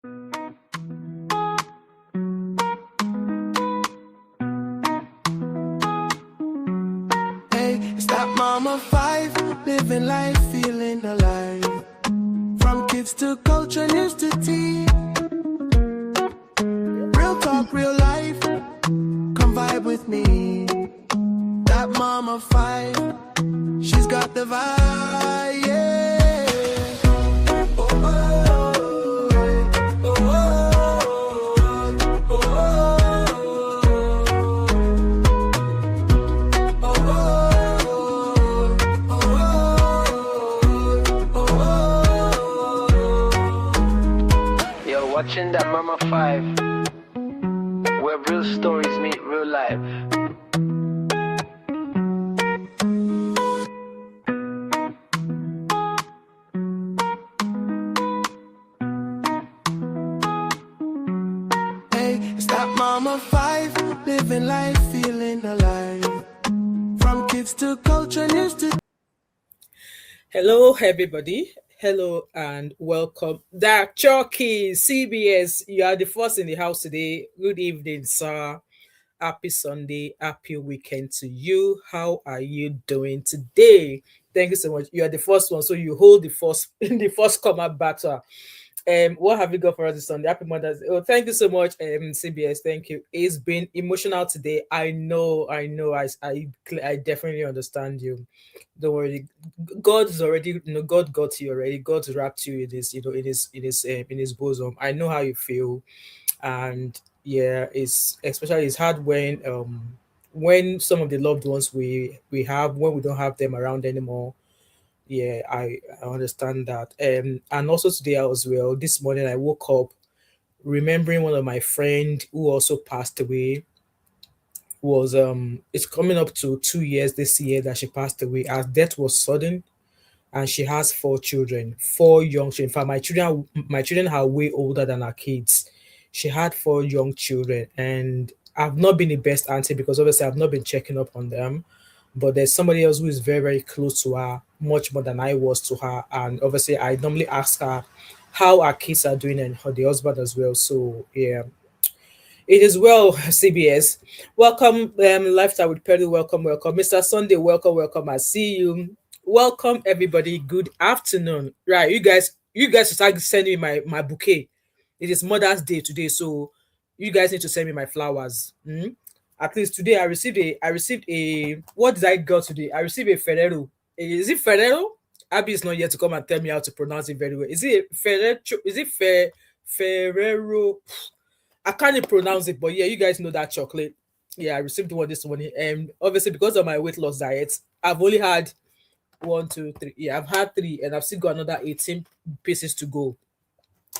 Hey, it's that mama five, living life, feeling alive. From kids to culture, news to tea. Real talk, real life. Come vibe with me. That mama five, she's got the vibe, yeah. Oh, oh, oh, oh, oh, oh. You're watching that mama five, where real stories meet real life. It's that mama five, living life, feeling alive. From kids to culture, news to... Hello, everybody. Hello and welcome. That Chucky, CBS, you are the first in the house today. Good evening, sir. Happy Sunday, happy weekend to you. How are you doing today? Thank you so much. You are the first one, so you hold the first the first comment battle. What have you got for us this Sunday? Happy Mother's Day. Oh, thank you so much, CBS. Thank you. It's been emotional today. I know. I definitely understand you. Don't worry. God's already, God got you already. God's wrapped you in his, in his bosom. I know how you feel, and yeah, it's hard when some of the loved ones we have, when we don't have them around anymore. Yeah, I understand that. And also today as well, this morning I woke up remembering one of my friend who also passed away. Was It's coming up to 2 years this year that she passed away. Her death was sudden, and she has four children, four young children. In fact, my children are way older than her kids. She had four young children, and I've not been the best auntie because obviously I've not been checking up on them. But there's somebody else who is very, very close to her, much more than I was to her. And obviously, I normally ask her how our kids are doing and the husband as well. So yeah, it is well, CBS. Welcome, Lifestyle with Perry. Welcome, Mr. Sunday. Welcome. I see you. Welcome, everybody. Good afternoon. Right, you guys start sending me my bouquet. It is Mother's Day today, so you guys need to send me my flowers. At least today, I received a. What did I get today? I received a Ferrero. Is it Ferrero? Abby is not yet to come and tell me how to pronounce it very well. Is it Ferrero? Is it Ferrero? I can't even pronounce it, but yeah, you guys know that chocolate. Yeah, I received one this morning, and obviously because of my weight loss diet, I've only had one, two, three. Yeah, I've had three, and I've still got another 18 pieces to go.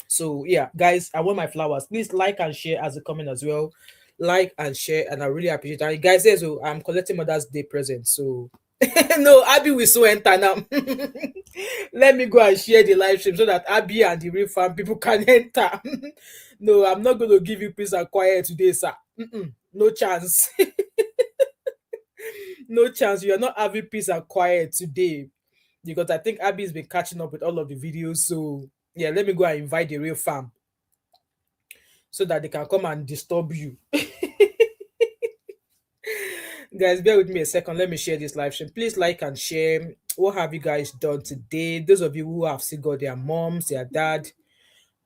So yeah, guys, I want my flowers. Please like and share as a comment as well. Like and share, and I really appreciate that. And guys, yes, so I'm collecting Mother's Day present. So no, Abby will so enter now. Let me go and share the live stream so that Abby and the real fan people can enter. No, I'm not going to give you peace and quiet today, sir. No chance. No chance. You are not having peace and quiet today because I think Abby's been catching up with all of the videos. So yeah, let me go and invite the real fam so that they can come and disturb you. Guys, bear with me a second. Let me share this live stream. Please like and share. What have you guys done today? Those of you who have still got their moms, their dad,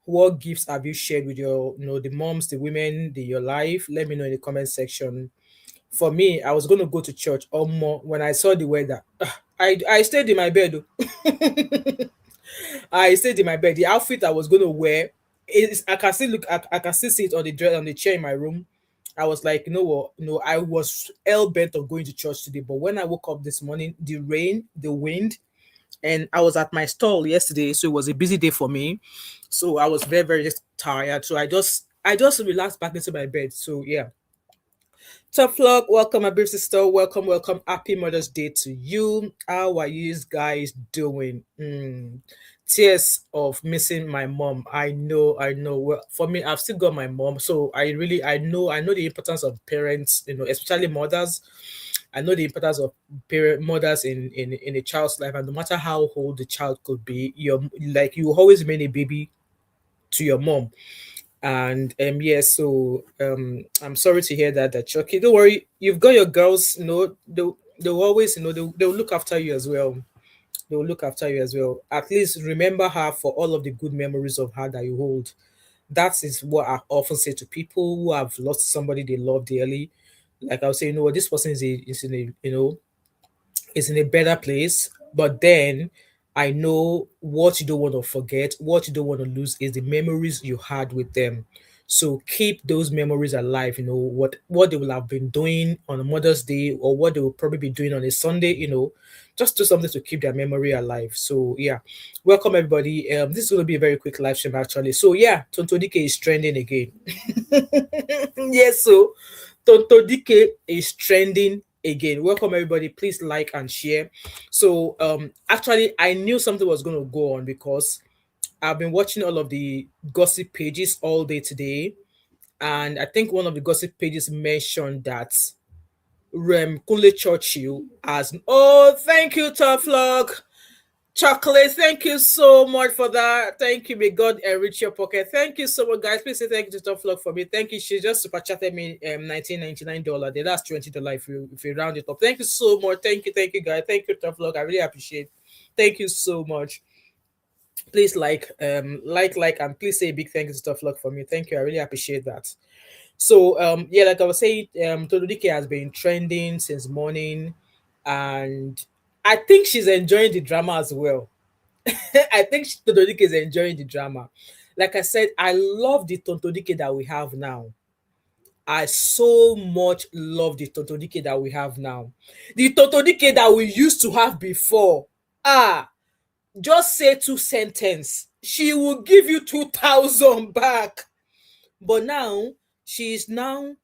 what gifts have you shared with your, the moms, the women, your life? Let me know in the comment section. For me, I was going to go to church or more when I saw the weather. I stayed in my bed. I stayed in my bed. The outfit I was going to wear, I can still look. I can still see it on the chair in my room. I was like, you know what? No, I was hell bent on going to church today. But when I woke up this morning, the rain, the wind, and I was at my stall yesterday, so it was a busy day for me. So I was very, very tired. So I just relaxed back into my bed. So yeah. Top vlog, welcome my big sister. Welcome. Happy Mother's Day to you. How are you guys doing? Tears of missing my mom. I know. Well, for me, I've still got my mom, so I know the importance of parents, especially mothers. I know the importance of mothers in a child's life, and no matter how old the child could be, you always remain a baby to your mom. And yes, so I'm sorry to hear that Chucky. Don't worry, you've got your girls, they'll always, they'll look after you as well. They'll look after you as well. At least remember her for all of the good memories of her that you hold. That is what I often say to people who have lost somebody they love dearly. Like I'll say, this person is in a, is in a better place. But then I know what you don't want to forget, what you don't want to lose is the memories you had with them. So keep those memories alive. What they will have been doing on a Mother's Day, or what they will probably be doing on a Sunday. Just do something to keep their memory alive. So yeah, welcome everybody. This is going to be a very quick live stream actually. So yeah, Tonto Dikeh is trending again. Yes, so Tonto Dikeh is trending again. Welcome everybody. Please like and share. So actually I knew something was going to go on because I've been watching all of the gossip pages all day today, and I think one of the gossip pages mentioned that Kunle Churchill as thank you, Tough Luck. Chocolate, thank you so much for that. Thank you. May God enrich your pocket. Thank you so much, guys. Please say thank you to Tough Luck for me. Thank you. She just super chatted me $19.99. That's $20 if you round it up. Thank you so much. Thank you, guys. Thank you, Tough Luck. I really appreciate it. Thank you so much. Please like, and please say a big thank you to Tough Luck for me. Thank you. I really appreciate that. So yeah, like I was saying, Tonto Dikeh has been trending since morning, and I think she's enjoying the drama as well. I think Tonto Dikeh is enjoying the drama. Like I said, I love the Tonto Dikeh that we have now. I so much love the Tonto Dikeh that we have now. The Tonto Dikeh that we used to have before. Just say two sentence. She will give you 2,000 back. But now she's now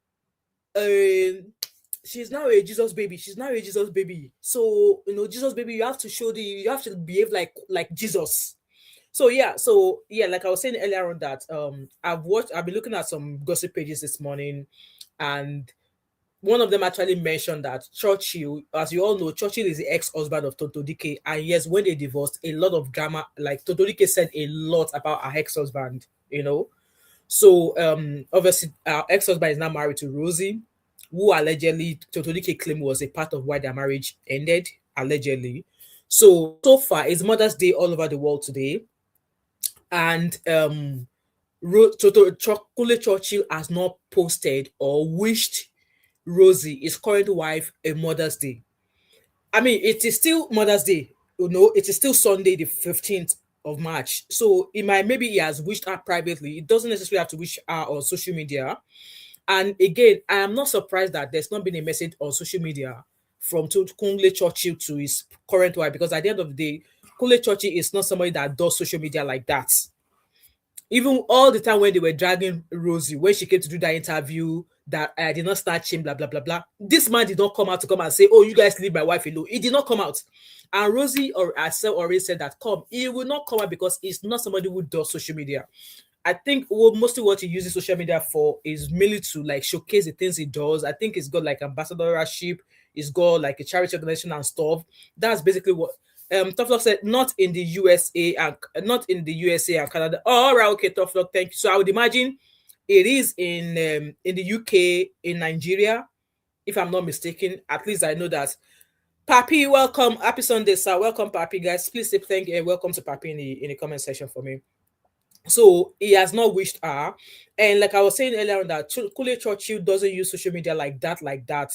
she's now a Jesus baby. She's now a Jesus baby. So Jesus baby, you have to behave like Jesus. So yeah, like I was saying earlier on that I've been looking at some gossip pages this morning, and one of them actually mentioned that Churchill, as you all know, Churchill is the ex-husband of Tonto Dikeh, and yes, when they divorced, a lot of drama, like Tonto Dikeh said a lot about her ex-husband. So obviously our ex-husband is now married to Rosie, who allegedly Tonto Dikeh claimed was a part of why their marriage ended, allegedly. So far it's Mother's Day all over the world today, and Kunle Churchill has not posted or wished Rosie, his current wife, a Mother's Day. I mean, it is still Mother's Day, it is still Sunday, the 15th of March. So maybe he has wished her privately. It doesn't necessarily have to wish her on social media. And again, I am not surprised that there's not been a message on social media from Kunle Churchill to his current wife, because at the end of the day, Kunle Churchill is not somebody that does social media like that. Even all the time when they were dragging Rosie, when she came to do that interview, that I did not start him, blah, blah, blah, blah. This man did not come out to come and say, oh, you guys leave my wife alone. He did not come out. And Rosie or herself already said that, he will not come out because he's not somebody who does social media. I think mostly what he uses social media for is mainly to like showcase the things he does. I think he's got like ambassadorship, he's got like a charity organization and stuff. That's basically what Tough Luck said, not in the USA and Canada. Oh, all right, okay, Tough Luck, thank you. So I would imagine it is in the UK, in Nigeria, if I'm not mistaken. At least I know that. Papi, welcome. Happy Sunday, sir. Welcome, Papi, guys. Please say thank you and welcome to Papi in the comment section for me. So he has not wished her. And like I was saying earlier on, that Kunle Churchill doesn't use social media like that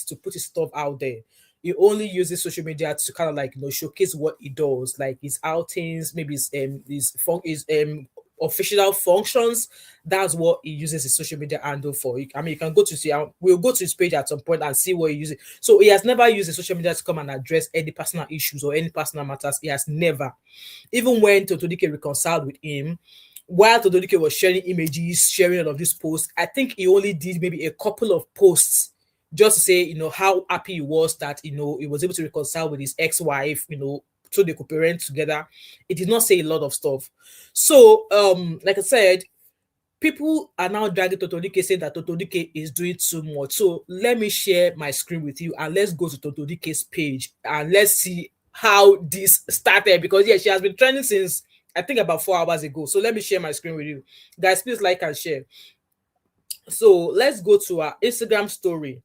to put his stuff out there. He only uses social media to kind of like showcase what he does, like his outings, maybe his official functions. That's what he uses his social media handle for. I mean, you can go to see. We'll go to his page at some point and see what he uses. So he has never used his social media to come and address any personal issues or any personal matters. He has never. Even when Tonto Dikeh reconciled with him, while Tonto Dikeh was sharing images, sharing all of these posts, I think he only did maybe a couple of posts just to say, how happy he was that, he was able to reconcile with his ex-wife, so they could parent together. It did not say a lot of stuff. So, like I said, people are now dragging Tonto Dikeh, saying that Tonto Dikeh is doing too much. So let me share my screen with you and let's go to Tonto Dikeh's page and let's see how this started. Because yeah, she has been trending since I think about 4 hours ago. So let me share my screen with you. Guys, please like and share. So let's go to our Instagram story.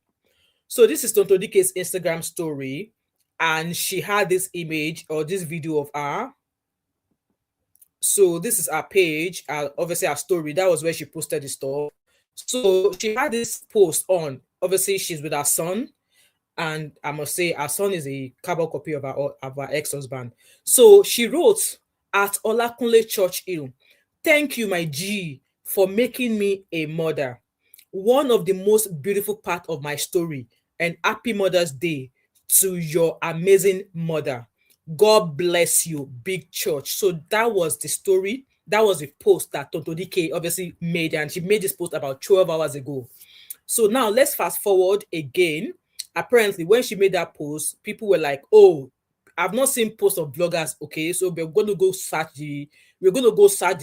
So this is Tonto Dikeh's Instagram story, and she had this image or this video of her. So this is our page, obviously our story. That was where she posted the stuff. So she had this post on. Obviously, she's with her son, and I must say, our son is a carbon copy of our ex-husband. So she wrote at Olakunle Churchill, "Thank you, my G, for making me a mother. One of the most beautiful part of my story, and happy Mother's Day to your amazing mother. God bless you, big church." So that was the story. That was the post that Tonto Dikeh obviously made, and she made this post about 12 hours ago. So now let's fast forward again. Apparently, when she made that post, people were like, "Oh, I've not seen posts of bloggers." Okay, so we're going to go search the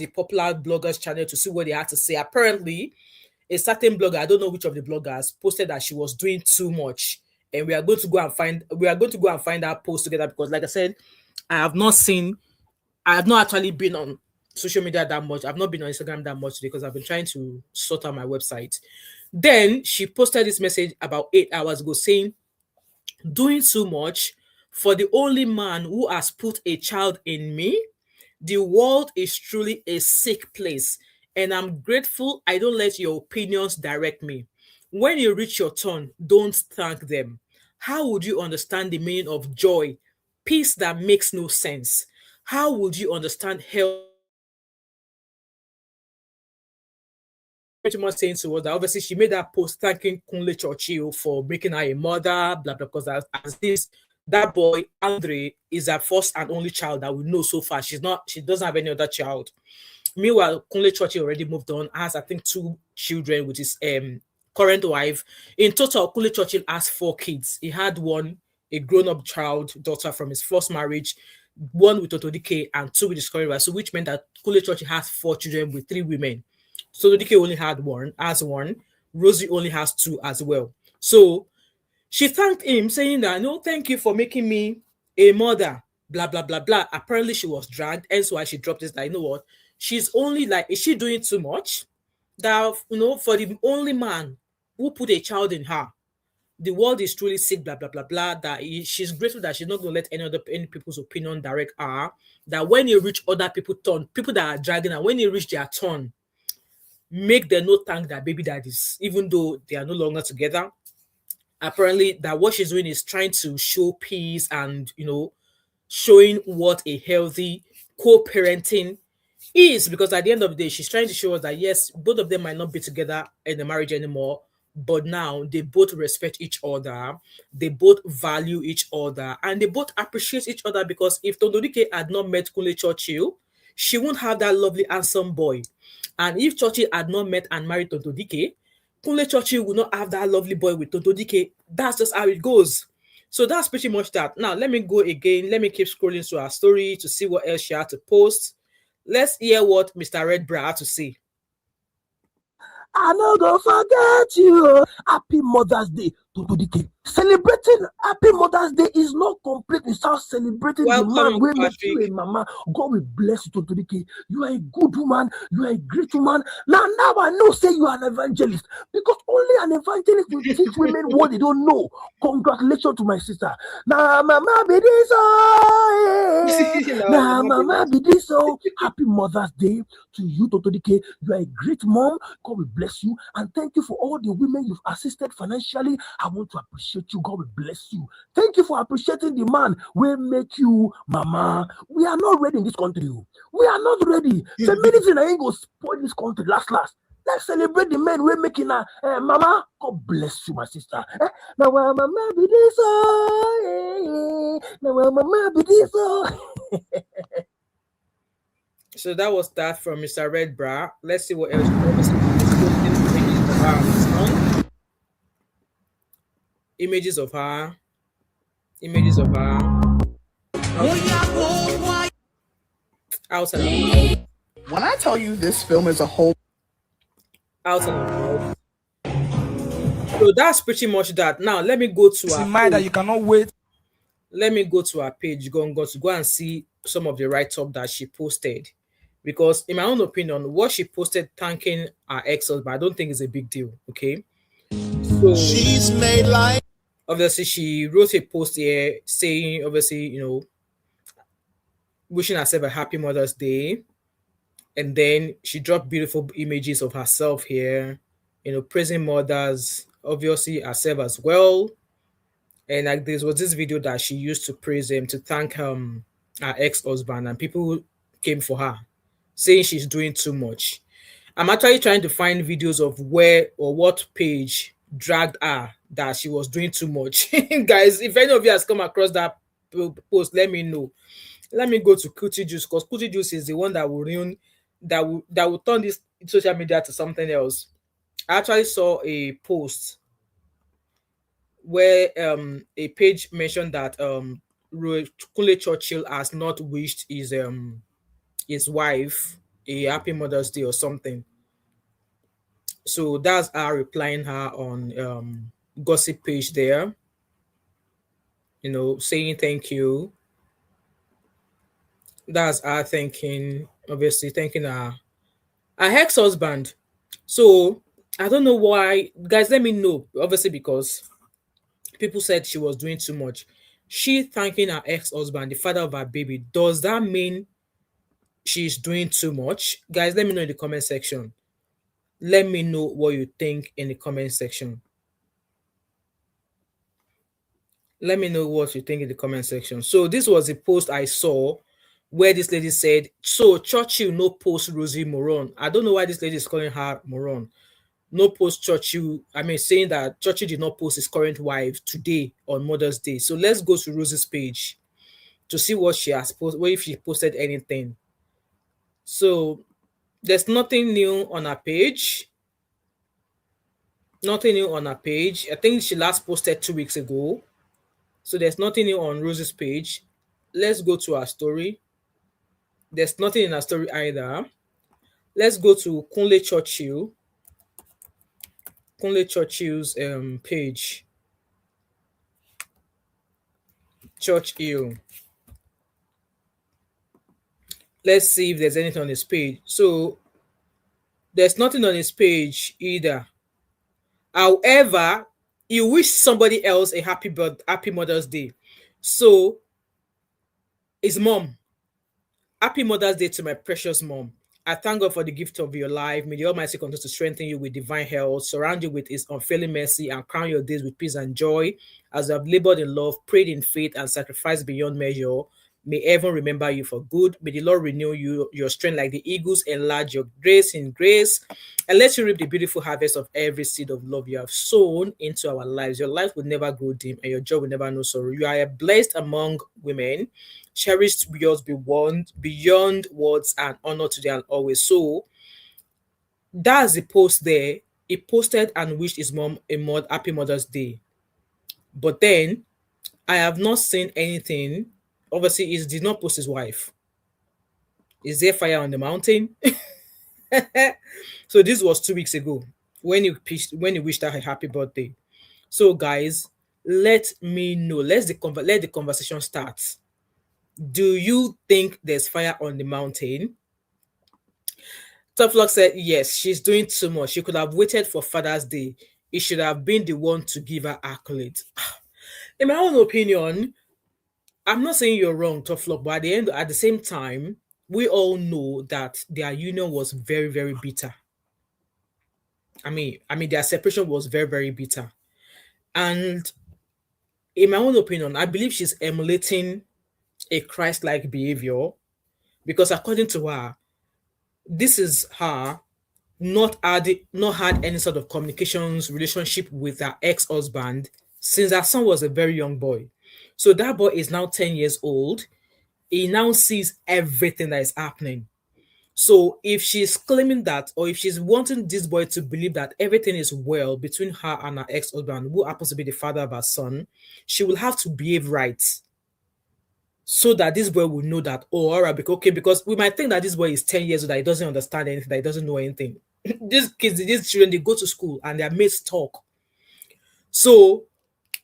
popular bloggers channel to see what they had to say. Apparently, a certain blogger, I don't know which of the bloggers, posted that she was doing too much, and we are going to go and find that post together, because like I said, I have not actually been on social media that much. I've not been on Instagram that much today because I've been trying to sort out my website. Then she posted this message about 8 hours ago saying, "Doing too much for the only man who has put a child in me. The world is truly a sick place, and I'm grateful I don't let your opinions direct me. When you reach your turn, don't thank them. How would you understand the meaning of joy, peace that makes no sense? How would you understand health?" Pretty much saying to us that obviously she made that post thanking Kunle Churchill for making her a mother, blah blah. Because as this that boy Andre is her first and only child that we know so far. She doesn't have any other child. Meanwhile, Kunle Churchill already moved on, has I think 2 children with his current wife. In total, Kunle Churchill has 4 kids. He had one, a grown-up child, daughter from his first marriage, one with Tonto Dikeh, and 2 with his current wife. So which meant that Kunle Churchill has 4 children with 3 women. So Dikeh only had one. Rosie only has 2 as well. So she thanked him, saying that, "No, thank you for making me a mother," blah, blah, blah, blah. Apparently, she was dragged. Hence why she dropped this. That, you know what? She's only like, is she doing too much? That, for the only man who put a child in her, the world is truly sick, blah, blah, blah, blah. That she's grateful that she's not going to let any people's opinion direct her. That when you reach other people's turn, people that are dragging her, when you reach their turn, make them not thank their baby daddies, even though they are no longer together. Apparently, that what she's doing is trying to show peace and, showing what a healthy co-parenting is, because at the end of the day, she's trying to show us that yes, both of them might not be together in the marriage anymore, but now they both respect each other, they both value each other, and they both appreciate each other. Because if Tonto Dikeh had not met Kunle Churchill, she wouldn't have that lovely handsome boy. And if Churchill had not met and married Tonto Dikeh, Kunle Churchill would not have that lovely boy with Tonto Dikeh. That's just how it goes. So that's pretty much that. Now, let me go again. Let me keep scrolling through our story to see what else she had to post. Let's hear what Mr. Red Bra had to say. "I no go forget you. Happy Mother's Day, Tonto Dikeh. Celebrating Happy Mother's Day is not complete without celebrating the man who makes you a mama. God will bless you, Tonto Dikeh. You are a good woman. You are a great woman. Now I know say you are an evangelist, because only an evangelist will teach women what they don't know. Congratulations to my sister. Now mama be this Now mama be this Happy Mother's Day to you, Tonto Dikeh. You are a great mom. God will bless you, and thank you for all the women you've assisted financially. I want to appreciate you. God will bless you. Thank you for appreciating the man will make you mama. We are not ready in this country. We are not ready. Feminism ain't gonna spoil this country last. Let's celebrate the men we're making a mama. God bless you, my sister. Now mama be this now mama be this So that was that from Mr. Red Bra. Let's see what else. Images of her. Out and about. When I tell you this film is a whole Out and about. So that's pretty much that. Now let me go to in mind that you cannot wait. Let me go to her page, go and see some of the write-up that she posted. because in my own opinion, what she posted thanking her ex-husband, I don't think is a big deal. Okay. So She's made like obviously she wrote a post here saying, obviously, wishing herself a happy Mother's Day. And then she dropped beautiful images of herself here, praising mothers, obviously herself as well. And like this was this video that she used to praise him, to thank her ex-husband, and people came for her, saying she's doing too much. I'm actually trying to find videos of where or what page dragged her that she was doing too much. Guys, if any of you has come across that post, let me know. Let me go to Cootie Juice, because Cootie Juice is the one that will ruin, that will turn this social media to something else. I actually saw a post where a page mentioned that Kunle Churchill has not wished his wife a happy Mother's Day or something. So that's her replying her on gossip page there, saying thank you. That's her thanking, obviously thanking her ex-husband. So I don't know why, guys. Let me know, obviously, because people said she was doing too much. She thanking her ex-husband, the father of her baby. Does that mean she's doing too much? Guys, let me know in the comment section. Let me know what you think in the comment section. Let me know what you think in the comment section. So this was a post I saw where this lady said, so Churchill no post Rosie Moron. I don't know why this lady is calling her Moron. No post Churchill. I mean, saying that Churchill did not post his current wife today on Mother's Day. So let's go to Rosie's page to see what she has posted, what if she posted anything. So there's nothing new on her page. Nothing new on her page. I think she last posted 2 weeks ago. So there's nothing new on Rose's page. Let's go to her story. There's nothing in her story either. Let's go to Kunle Churchill. Kunle Churchill's page. Churchill. Let's see if there's anything on his page. So there's nothing on his page either. However, he wished somebody else a happy Mother's Day. So his mom. Happy Mother's Day to my precious mom. I thank God for the gift of your life. May the Almighty continue to strengthen you with divine health, surround you with His unfailing mercy, and crown your days with peace and joy. As you have labored in love, prayed in faith, and sacrificed beyond measure, may heaven remember you for good. May the Lord renew your strength like the eagles, enlarge your grace in grace, and let you reap the beautiful harvest of every seed of love you have sown into our lives. Your life will never grow dim, and your joy will never know sorrow. You are blessed among women, cherished beyond words, and honor today and always. So that's the post there. He posted and wished his mom a happy Mother's Day. But then I have not seen anything. Obviously, he did not post his wife. Is there fire on the mountain? So this was 2 weeks ago when he wished her a happy birthday. So guys, let me know. Let the conversation start. Do you think there's fire on the mountain? Toplock said, yes, she's doing too much. She could have waited for Father's Day. He should have been the one to give her accolades. In my own opinion, I'm not saying you're wrong, Toplock, but at the same time, we all know that their union was very, very bitter. I mean, their separation was very, very bitter. And in my own opinion, I believe she's emulating a Christ-like behavior, because according to her, this is her not had any sort of communications relationship with her ex-husband since her son was a very young boy. So that boy is now 10 years old. He now sees everything that is happening. So if she's claiming that, or if she's wanting this boy to believe that everything is well between her and her ex-husband, who happens to be the father of her son, she will have to behave right, so that this boy will know that, oh, all right, because we might think that this boy is 10 years old, that he doesn't understand anything, that he doesn't know anything. These children, they go to school and their mates talk. So,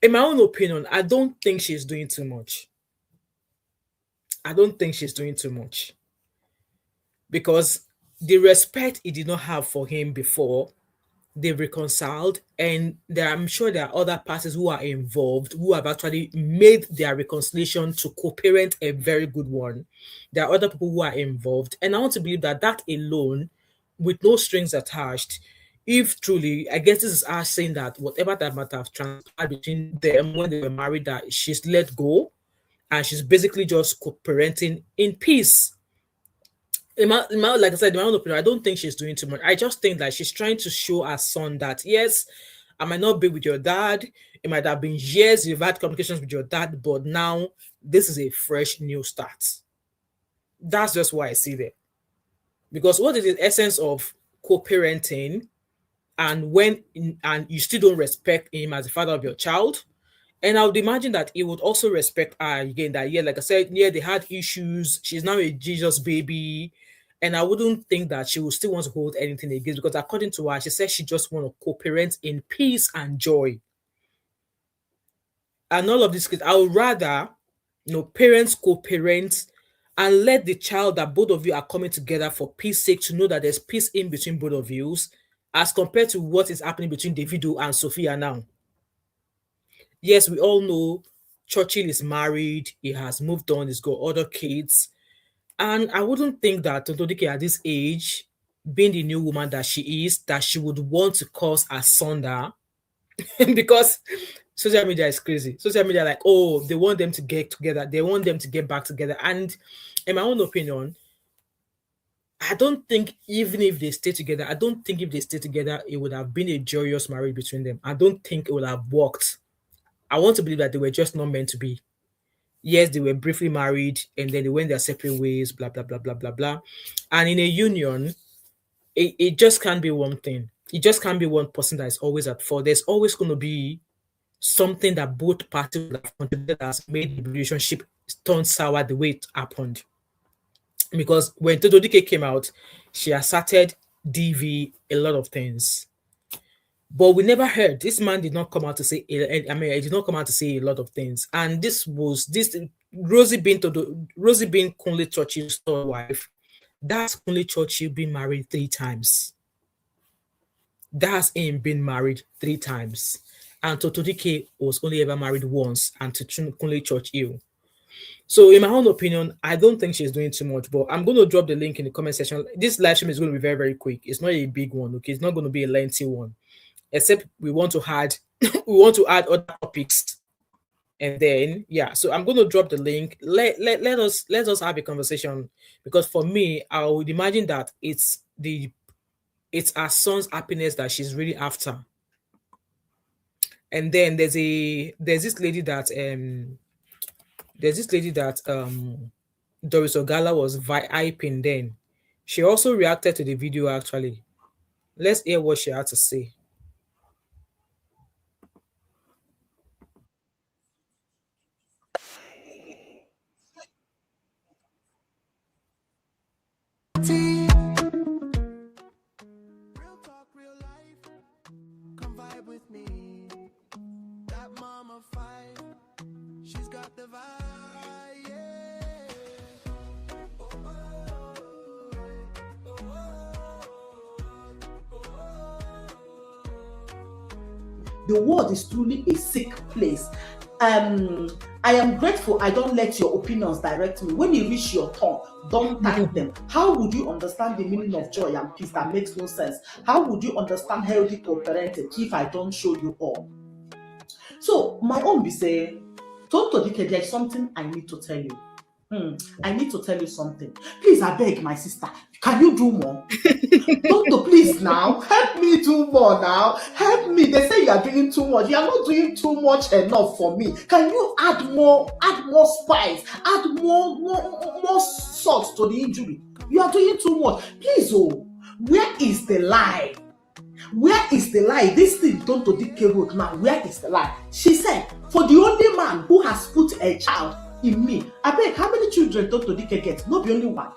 in my own opinion, I don't think she's doing too much. I don't think she's doing too much. because the respect he did not have for him before, they reconciled, and I'm sure there are other parties who are involved who have actually made their reconciliation to co-parent a very good one. There are other people who are involved, and I want to believe that that alone, with no strings attached, if truly, I guess this is us saying that whatever that might have transpired between them when they were married, that she's let go and she's basically just co-parenting in peace. Like I said, in my own opinion, I don't think she's doing too much. I just think that she's trying to show her son that, yes, I might not be with your dad. It might have been years you've had communications with your dad, but now this is a fresh new start. That's just why I see there. Because what is the essence of co-parenting, and you still don't respect him as the father of your child? And I would imagine that he would also respect her again. That, yeah, like I said, yeah, they had issues. She's now a Jesus baby. And I wouldn't think that she would still want to hold anything against, because according to her, she says she just want to co-parent in peace and joy. And all of this, I would rather, parents co-parent and let the child that both of you are coming together for peace sake to know that there's peace in between both of you, as compared to what is happening between Davido and Sophia now. Yes, we all know Churchill is married, he has moved on, he's got other kids. And I wouldn't think that Tonto Dikeh at this age, being the new woman that she is, that she would want to cause asunder. Because social media is crazy. Social media, like, oh, they want them to get together. They want them to get back together. And in my own opinion, I don't think even if they stay together, it would have been a joyous marriage between them. I don't think it would have worked. I want to believe that they were just not meant to be. Yes, they were briefly married and then they went their separate ways, blah, blah, blah, blah, blah, blah. And in a union, it just can't be one thing. It just can't be one person that is always at fault. There's always going to be something that both parties have contributed has made the relationship turn sour the way it happened. Because when Tonto Dikeh came out, she asserted DV a lot of things. But we never heard, this man did not come out to say, he did not come out to say a lot of things. And Rosie being Kunle Churchill's wife, that's Kunle Churchill been married 3 times. That's him been married 3 times. And Tonto Dikeh was only ever married once, and to Kunle Churchill. So in my own opinion, I don't think she's doing too much, but I'm going to drop the link in the comment section. This live stream is going to be very, very quick. It's not a big one, okay? It's not going to be a lengthy one. Except we want to add other topics, and then so I'm going to drop the link. Let us have a conversation, because for me, I would imagine that it's our son's happiness that she's really after. And then there's this lady that Doris Ogala was hyping. Then she also reacted to the video. Actually, let's hear what she had to say. The world is truly a sick place. I am grateful I don't let your opinions direct me. When you reach your turn, don't type them. How would you understand the meaning of joy and peace? That makes no sense. How would you understand healthy co-parenting if I don't show you all? So my own be say, Tonto Dikeh, there is something I need to tell you. I need to tell you something. Please, I beg, my sister, can you do more? Tonto, please now, help me do more now. Help me. They say you are doing too much. You are not doing too much enough for me. Can you add more spice, add more salt to the injury? You are doing too much. Please, where is the lie? Where is the lie? This thing Tonto Dikeh wrote now, where is the lie? She said, for the only man who has put a child in me. I beg, how many children Tonto Dikeh gets? Not the only one.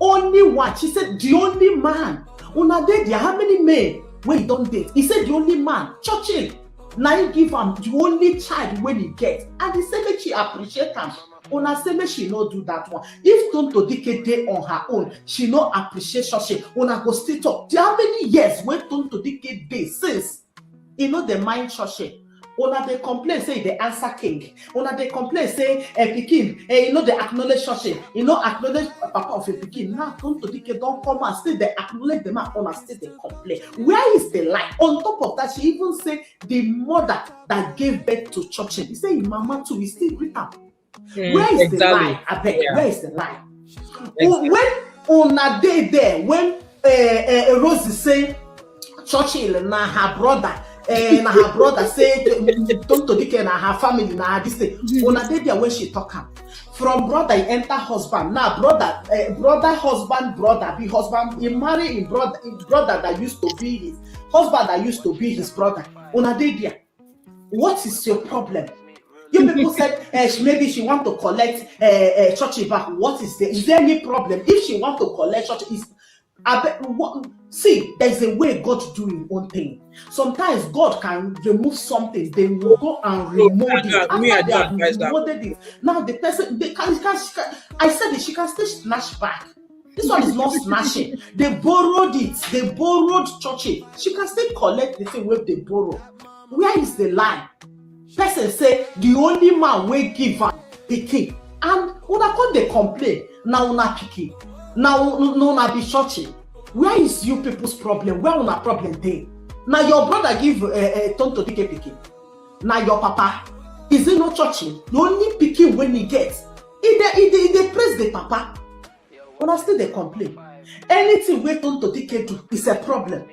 Only one. She said, the only man. Una date there, how many men when you don't date? He said, the only man. Churchill. Now you give am the only child when he get, and he say make she appreciate am. Una say make she no do that one. If Tonto Dikeh dey on her own, she no appreciate Churchill, una go still talk. How many years wey Tonto Dikeh dey since e no dey mind Churchill? Una dey complain say e dey answer king. Una dey complain say pikin e no dey acknowledge Churchill, e no acknowledge papa of a pikin. Now Tonto Dikeh don come and still dey acknowledge the man, una still dey complain. Where is the lie? On top of that, she even say the mother that gave birth to Churchill, he say im mama too, he still greet am. Where is the lie? Abeg, where is the lie? When una dey there, when Rosie say Churchill na her brother say Tonto Dikeh na her family, na her this thing, una dey there when she talk am. From brother he enter husband. Now brother be husband, he marry his brother that used to be his husband, that used to be his brother. Una dey there. What is your problem? You people said maybe she want to collect Churchill back. Is there any problem? If she want to collect Churchill, see, there's a way God do his own thing. Sometimes God can remove something, then will go and remove it. After they have removed it, now the person I said it, she can still snatch back. This one is not snatching. They borrowed it. They borrowed Churchill. She can still collect the thing where they borrow. Where is the lie? Person say the only man wey give am pikin, and una come dey complain na una pikin, na una be Churchill. Where is you people's problem? Where una problem dey? Na your brother give Tonto Dikeh pikin, na your papa. Is it not Churchill? The only pikin when he gets, he dey praise the papa. Una still dey complain. Anything wey Tonto Dikeh do is a problem.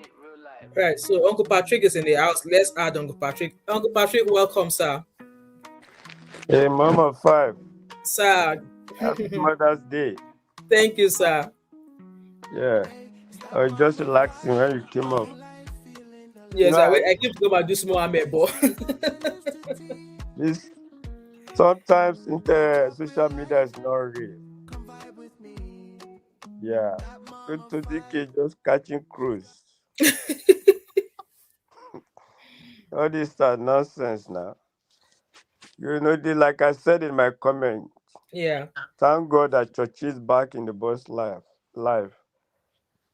Right, so Uncle Patrick is in the house. Let's add Uncle Patrick. Uncle Patrick, welcome, sir. Hey, Mama 5. Sir. Happy Mother's Day. Thank you, sir. Yeah. I was just relaxing when you came up. Yes, I keep going and do small amebo. This sometimes social media is not real. Yeah. Tonto Dikeh just catching cruise. All this nonsense now. You know, like I said in my comment. Yeah. Thank God that Churchill is back in the boss life.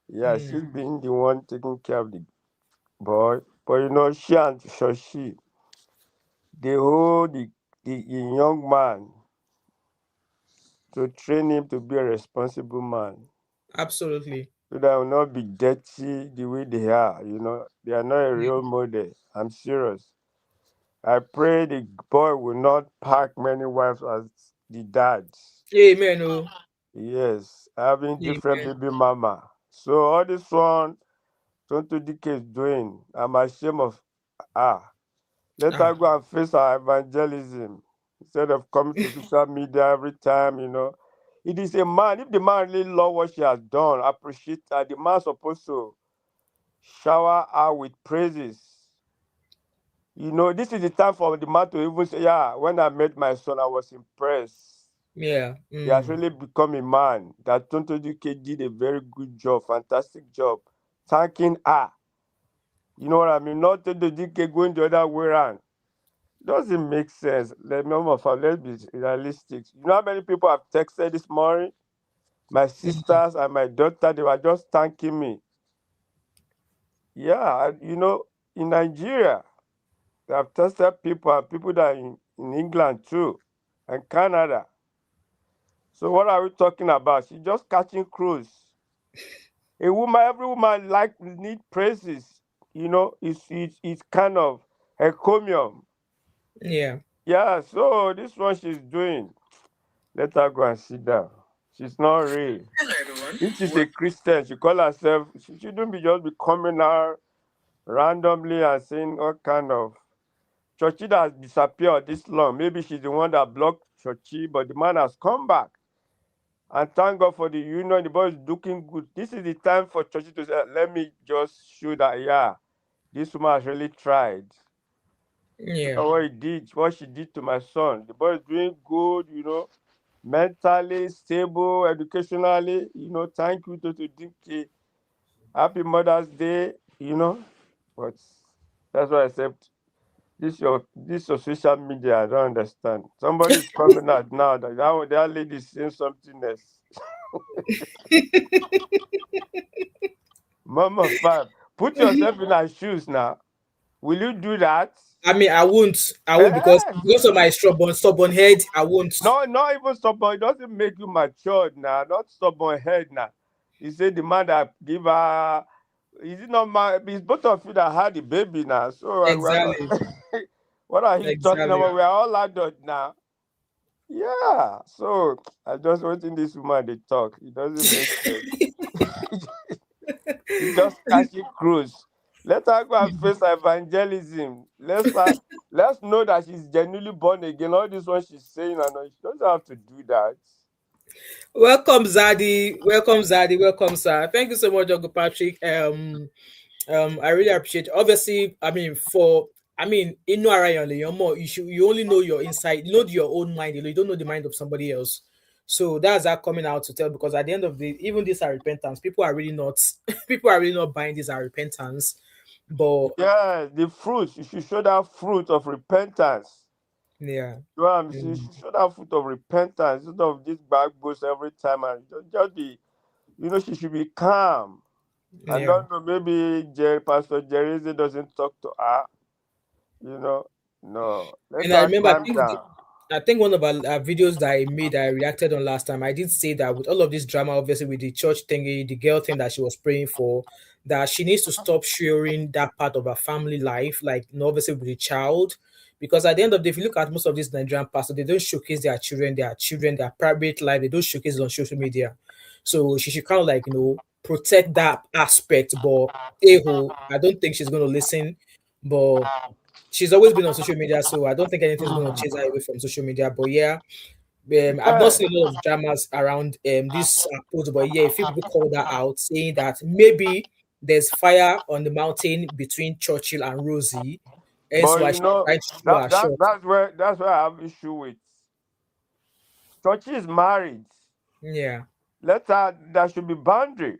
Yeah, she's been the one taking care of the boy. But you know, she and Shoshi, they hold the young man to train him to be a responsible man. Absolutely. So that will not be dirty the way they are. You know, they are not a real model. I'm serious. I pray the boy will not pack many wives as the dad. Amen. Oh. Yes, having different baby mama. So all this one Tonto Dikeh is doing, I'm ashamed of let her go and face our evangelism instead of coming to social media every time, you know. It is a man. If the man really love what she has done, appreciate her, the man supposed to shower her with praises. You know, this is the time for the man to even say, yeah, when I met my son, I was impressed. Yeah. He has really become a man. That Tonto Dikeh did a very good job, fantastic job. Thanking her. You know what I mean? Not Tonto Dikeh going the other way around. Doesn't make sense. Let's be realistic. You know how many people have texted this morning? My sisters and my daughter, they were just thanking me. Yeah, you know, in Nigeria, they have tested people and people that are in England too, and Canada. So what are we talking about? She's just catching cruise. Every woman need praises. You know, it's kind of a comium. Yeah. Yeah, so this one she's doing, let her go and sit down. She's not real. Hello, everyone. If she's a Christian, she call herself, she shouldn't be just be coming out randomly and saying all kind of. Churchill has disappeared this long. Maybe she's the one that blocked Churchill, but the man has come back. And thank God for the union. The boy is looking good. This is the time for Churchill to say, let me just show that, yeah, this woman has really tried. Yeah. What she did to my son. The boy is doing good, you know, mentally stable, educationally, you know. Thank you, Tonto Dikeh. Happy Mother's Day, you know. But that's what I said. this your social media. I don't understand. Somebody's coming out now that lady is saying something else. Mama five, put yourself in her shoes now. Will you do that? I mean, I won't Eh? because of my stubborn head. I won't. No, not even stubborn. It doesn't make you matured now. Not stubborn head now. You say the man that give her. Is it not my? It's both of you that had the baby now. So we're not. Exactly, What are you talking exactly. about? We are all adults now. Yeah. So I just watching this woman they talk. It doesn't make sense. She just catching cruise. Let her go and face evangelism. Let's know that she's genuinely born again. All this one she's saying, and all, she doesn't have to do that. Welcome, Zadi. Welcome, Zadi. Welcome, sir. Thank you so much, Uncle Patrick. I really appreciate it. Obviously, in you're more you only know your inside, you know your own mind, you don't know the mind of somebody else. So that's that coming out to tell, because at the end of the day, even this are repentance, people are really not people are really not buying this are repentance. But Yeah, the fruit. You should show that fruit of repentance. yeah. You know what I'm saying? You Mm, should show that fruit of repentance instead of this bad boast every time. And just be, she should be calm. I yeah. don't know, maybe Pastor Jerry doesn't talk to her. You know, no. Let And I her remember, calm down. I think one of our videos that I made, I reacted on last time. I did say that with all of this drama, obviously with the church thingy, the girl thing that she was praying for, that she needs to stop sharing that part of her family life, like obviously with the child, because at the end of the day, if you look at most of these Nigerian pastors, they don't showcase their private life. They don't showcase it on social media. So she should kind of like protect that aspect. But I don't think she's going to listen. But she's always been on social media, so I don't think anything's going to chase her away from social media. But yeah, I've not Yeah. seen a lot of dramas around this approach, but yeah, a few people called that out, saying that maybe there's fire on the mountain between Churchill and Rosie, hence But why she's trying to show her that shot. that's where I have issue with. Churchy is married. Yeah. Let her there should be boundary.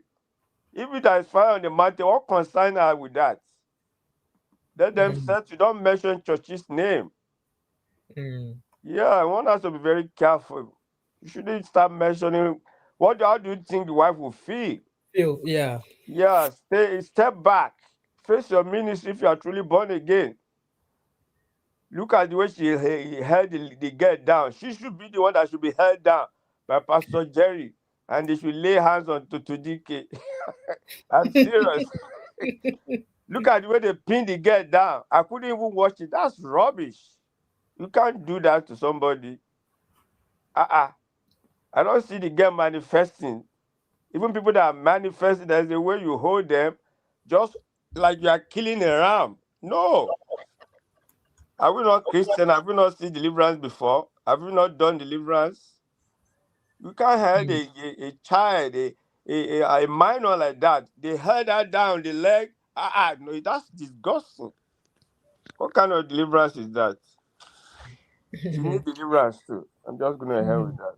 If there is fire on the mountain, what concern her with that? Let them Mm, set you don't mention Churchy's name. mm. Yeah, one has to be very careful. You shouldn't start mentioning how do you think the wife will feel? Yeah. Yeah, step back. Face your ministry if you are truly born again. Look at the way he held the girl down. She should be the one that should be held down by Pastor Jerry. And they should lay hands on Tonto Dikeh. I'm serious. Look at the way they pinned the girl down. I couldn't even watch it. That's rubbish. You can't do that to somebody. Uh-uh. I don't see the girl manifesting. Even people that are manifesting, there's a way you hold them, just like you are killing a ram. No. Are we not Christian? Have we not seen deliverance before? Have we not done deliverance? You can't hold Mm. a child, a minor like that. They held her down the leg. No, that's disgusting. What kind of deliverance is that? She needs deliverance too. I'm just going to hell with that.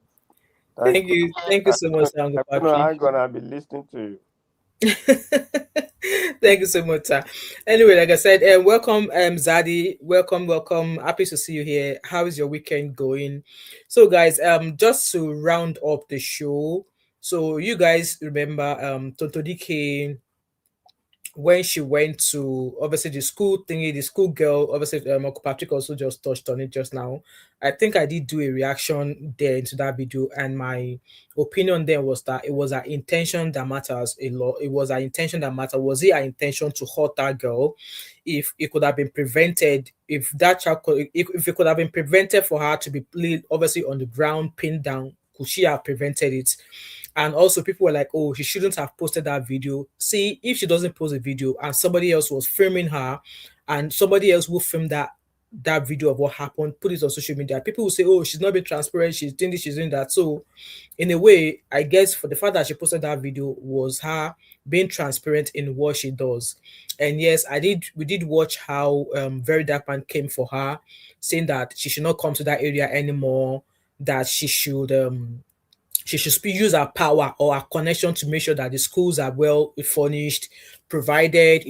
Thank you. Thank you so much, Uncle I'm going to Patrick. hang on and be listening to you. Thank you so much, sir. Anyway, like I said, welcome, Zadi. Welcome, welcome. Happy to see you here. How is your weekend going? So, guys, just to round up the show. So, you guys remember, Tonto Dikeh, when she went to obviously the school thingy, the school girl, obviously Uncle Patrick also just touched on it just now. I think I did do a reaction there into that video, and my opinion there was that it was her intention that matters a lot. It was her intention that mattered. Was it her intention to hurt that girl? If it could have been prevented, if that child could, if it could have been prevented for her to be laid obviously on the ground, pinned down, could she have prevented it? And also, people were like, oh, she shouldn't have posted that video. See, if she doesn't post a video and somebody else was filming her and somebody else will film that video of what happened, put it on social media, people will say, oh, she's not being transparent, she's doing this, she's doing that. So, in a way, I guess for the fact that she posted that video was her being transparent in what she does. And yes, we did watch how Very Dark Man came for her, saying that she should not come to that area anymore, that she should use her power or her connection to make sure that the schools are well furnished, provided.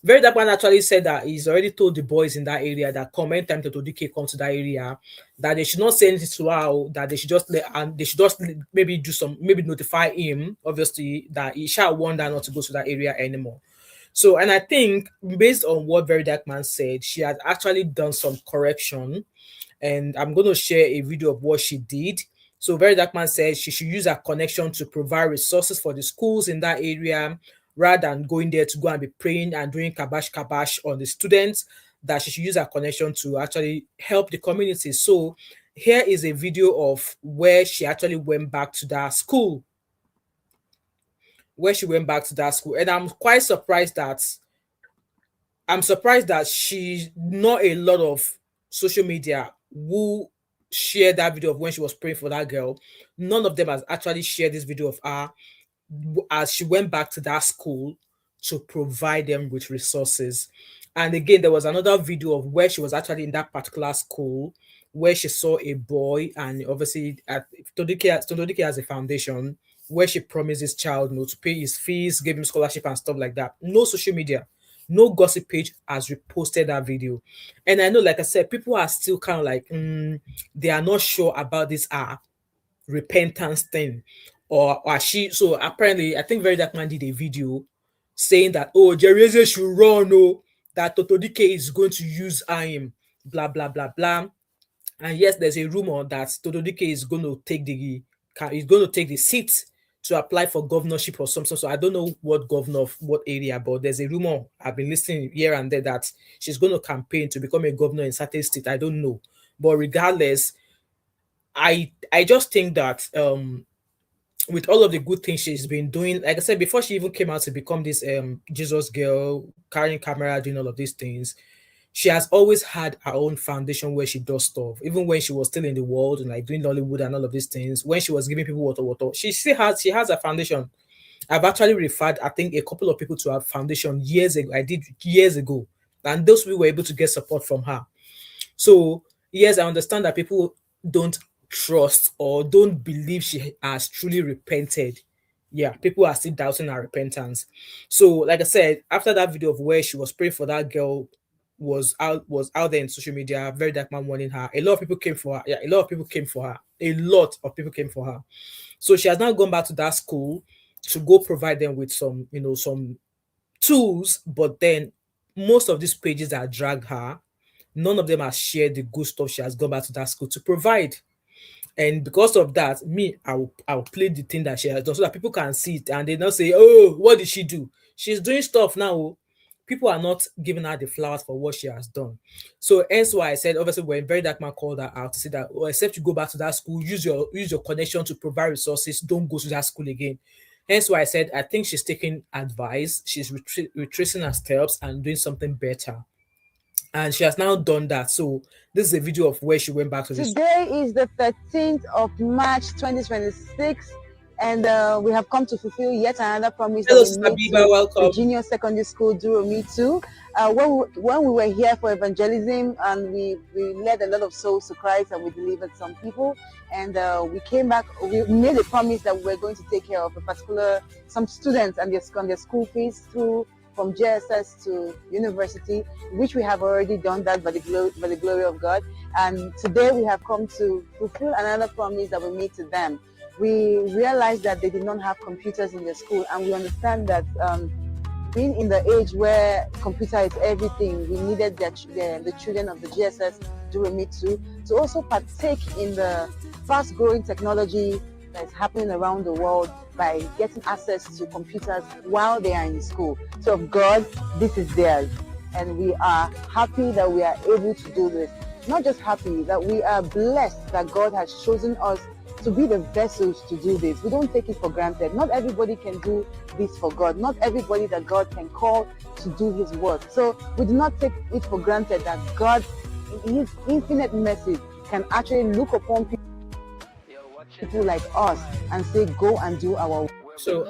Very Dark Man actually said that he's already told the boys in that area that come anytime Tonto Dikeh come to that area, that they should not say anything to her, that they should just maybe do some, maybe notify him, obviously, that he shall warn her not to go to that area anymore. So, and I think based on what Very Dark Man said, she had actually done some correction, and I'm going to share a video of what she did. So, Very Dark Man said she should use her connection to provide resources for the schools in that area rather than going there to go and be praying and doing kabash on the students, that she should use her connection to actually help the community. So, here is a video of where she actually went back to that school. And I'm quite surprised that she not a lot of social media who shared that video of when she was praying for that girl. None of them has actually shared this video of her as she went back to that school to provide them with resources. And again, there was another video of where she was actually in that particular school, where she saw a boy, and obviously Tonto Dikeh has a foundation where she promised this child to pay his fees, give him scholarship and stuff like that. No social media, no gossip page has reposted that video. And I know, like I said, people are still kind of like, they are not sure about this repentance thing. Or she, so apparently, I think Very Dark Man did a video saying that, Jerry should run, that Tonto Dikeh is going to use him, blah, blah, blah, blah. And yes, there's a rumor that Tonto Dikeh is going to take the seat to apply for governorship or something. So I don't know what governor of what area, but there's a rumor I've been listening here and there that she's going to campaign to become a governor in certain state. I don't know. But regardless, I just think that with all of the good things she's been doing, like I said, before she even came out to become this Jesus girl, carrying camera, doing all of these things, she has always had her own foundation where she does stuff. Even when she was still in the world and like doing Nollywood and all of these things, when she was giving people water, she has a foundation. I've actually referred, I think, a couple of people to her foundation years ago. I did years ago, and those people were able to get support from her. So yes, I understand that people don't trust or don't believe she has truly repented. Yeah, people are still doubting her repentance. So, like I said, after that video of where she was praying for that girl was out there in social media, Very Dark Man warning her. A lot of people came for her. Yeah, a lot of people came for her. A lot of people came for her. So she has now gone back to that school to go provide them with some, some tools. But then most of these pages that drag her, none of them has shared the good stuff she has gone back to that school to provide. And because of that, I'll play the thing that she has done so that people can see it and they don't say, oh, what did she do? She's doing stuff now. People are not giving her the flowers for what she has done. So hence why I said, obviously, when Very Dark Man called her out to say that, except you go back to that school, use your connection to provide resources, don't go to that school again. Hence why I said, I think she's taking advice, she's retracing her steps and doing something better. And she has now done that. So this is a video of where she went back to this. Today is the 13th of March 2026, and we have come to fulfill yet another promise. Hello, that we Sabiba, welcome. The junior secondary school Duromi 2. When we were here for evangelism, and we led a lot of souls to Christ, and we delivered some people, and we came back. We made a promise that we were going to take care of some students and their school fees through from JSS to university, which we have already done that by the glory of God. And today we have come to fulfill another promise that we made to them. We realized that they did not have computers in their school, and we understand that being in the age where computer is everything, we needed the children of the GSS Duremit to also partake in the fast-growing technology that is happening around the world by getting access to computers while they are in school. So of God, this is theirs. And we are happy that we are able to do this. Not just happy, that we are blessed that God has chosen us to be the vessels to do this. We don't take it for granted. Not everybody can do this for God. Not everybody that God can call to do his work. So we do not take it for granted that God, in his infinite mercy, can actually look upon people like us and say, go and do our work. So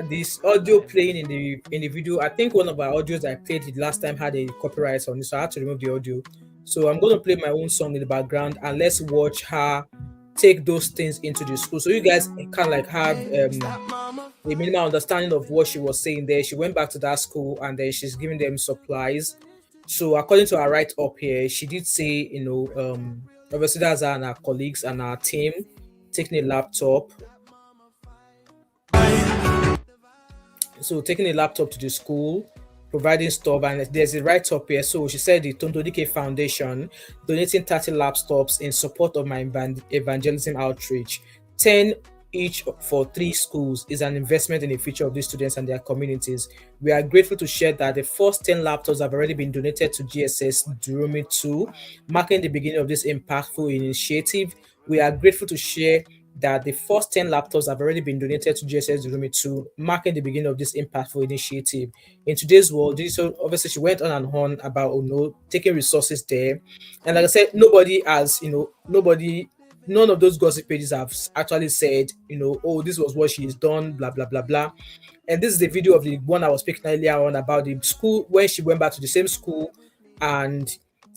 this audio playing in the video, I think one of our audios I played the last time had a copyright on it, so I had to remove the audio. So I'm going to play my own song in the background, and let's watch her take those things into the school. So you guys kind of like have a minimal understanding of what she was saying there. She went back to that school and then she's giving them supplies. So according to her write up here, she did say, obviously that's her and her colleagues and our team taking a laptop. So taking a laptop to the school, providing stuff, and there's a write-up here. So she said the Tonto Dikeh Foundation donating 30 laptops in support of my evangelism outreach. 10 each for 3 schools is an investment in the future of these students and their communities. We are grateful to share that the first 10 laptops have already been donated to GSS Durumi 2, marking the beginning of this impactful initiative. We are grateful to share that the first 10 laptops have already been donated to GSS Durumi 2, marking the beginning of this impactful initiative. In today's world, so obviously she went on and on about taking resources there. And like I said, none of those gossip pages have actually said, oh, this was what she's done, blah, blah, blah, blah. And this is the video of the one I was speaking earlier on about the school, when she went back to the same school. And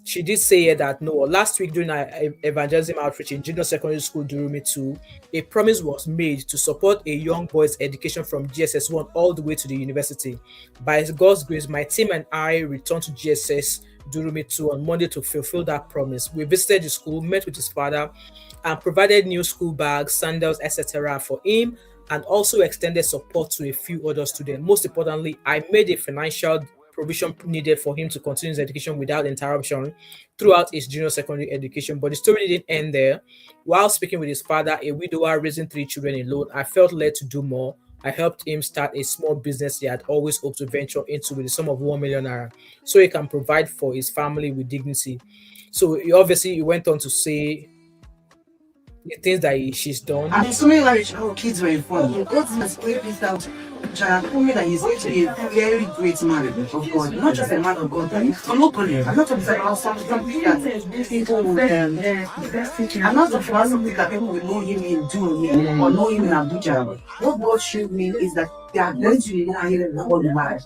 she did say that, no, last week during our evangelism outreach in junior secondary school, Durumi 2, a promise was made to support a young boy's education from GSS 1 all the way to the university. By God's grace, my team and I returned to GSS Durumi 2 on Monday to fulfill that promise. We visited the school, met with his father, and provided new school bags, sandals, etc. for him, and also extended support to a few other students. Most importantly, I made a financial provision needed for him to continue his education without interruption throughout his junior secondary education. But the story didn't end there. While speaking with his father, a widower raising 3 children alone, I felt led to do more. I helped him start a small business he had always hoped to venture into with the sum of 1 million naira, so he can provide for his family with dignity. So he went on to say the things that she's done. And so many like our kids were informed. God has clearly this out. Told me that he's going to be a very great man of God, not just a man of God. I'm not talking about something that people will. I'm not talking about something that people will know him in Durumi or know him in Abuja. What God showed me is that they are going to know him all the while.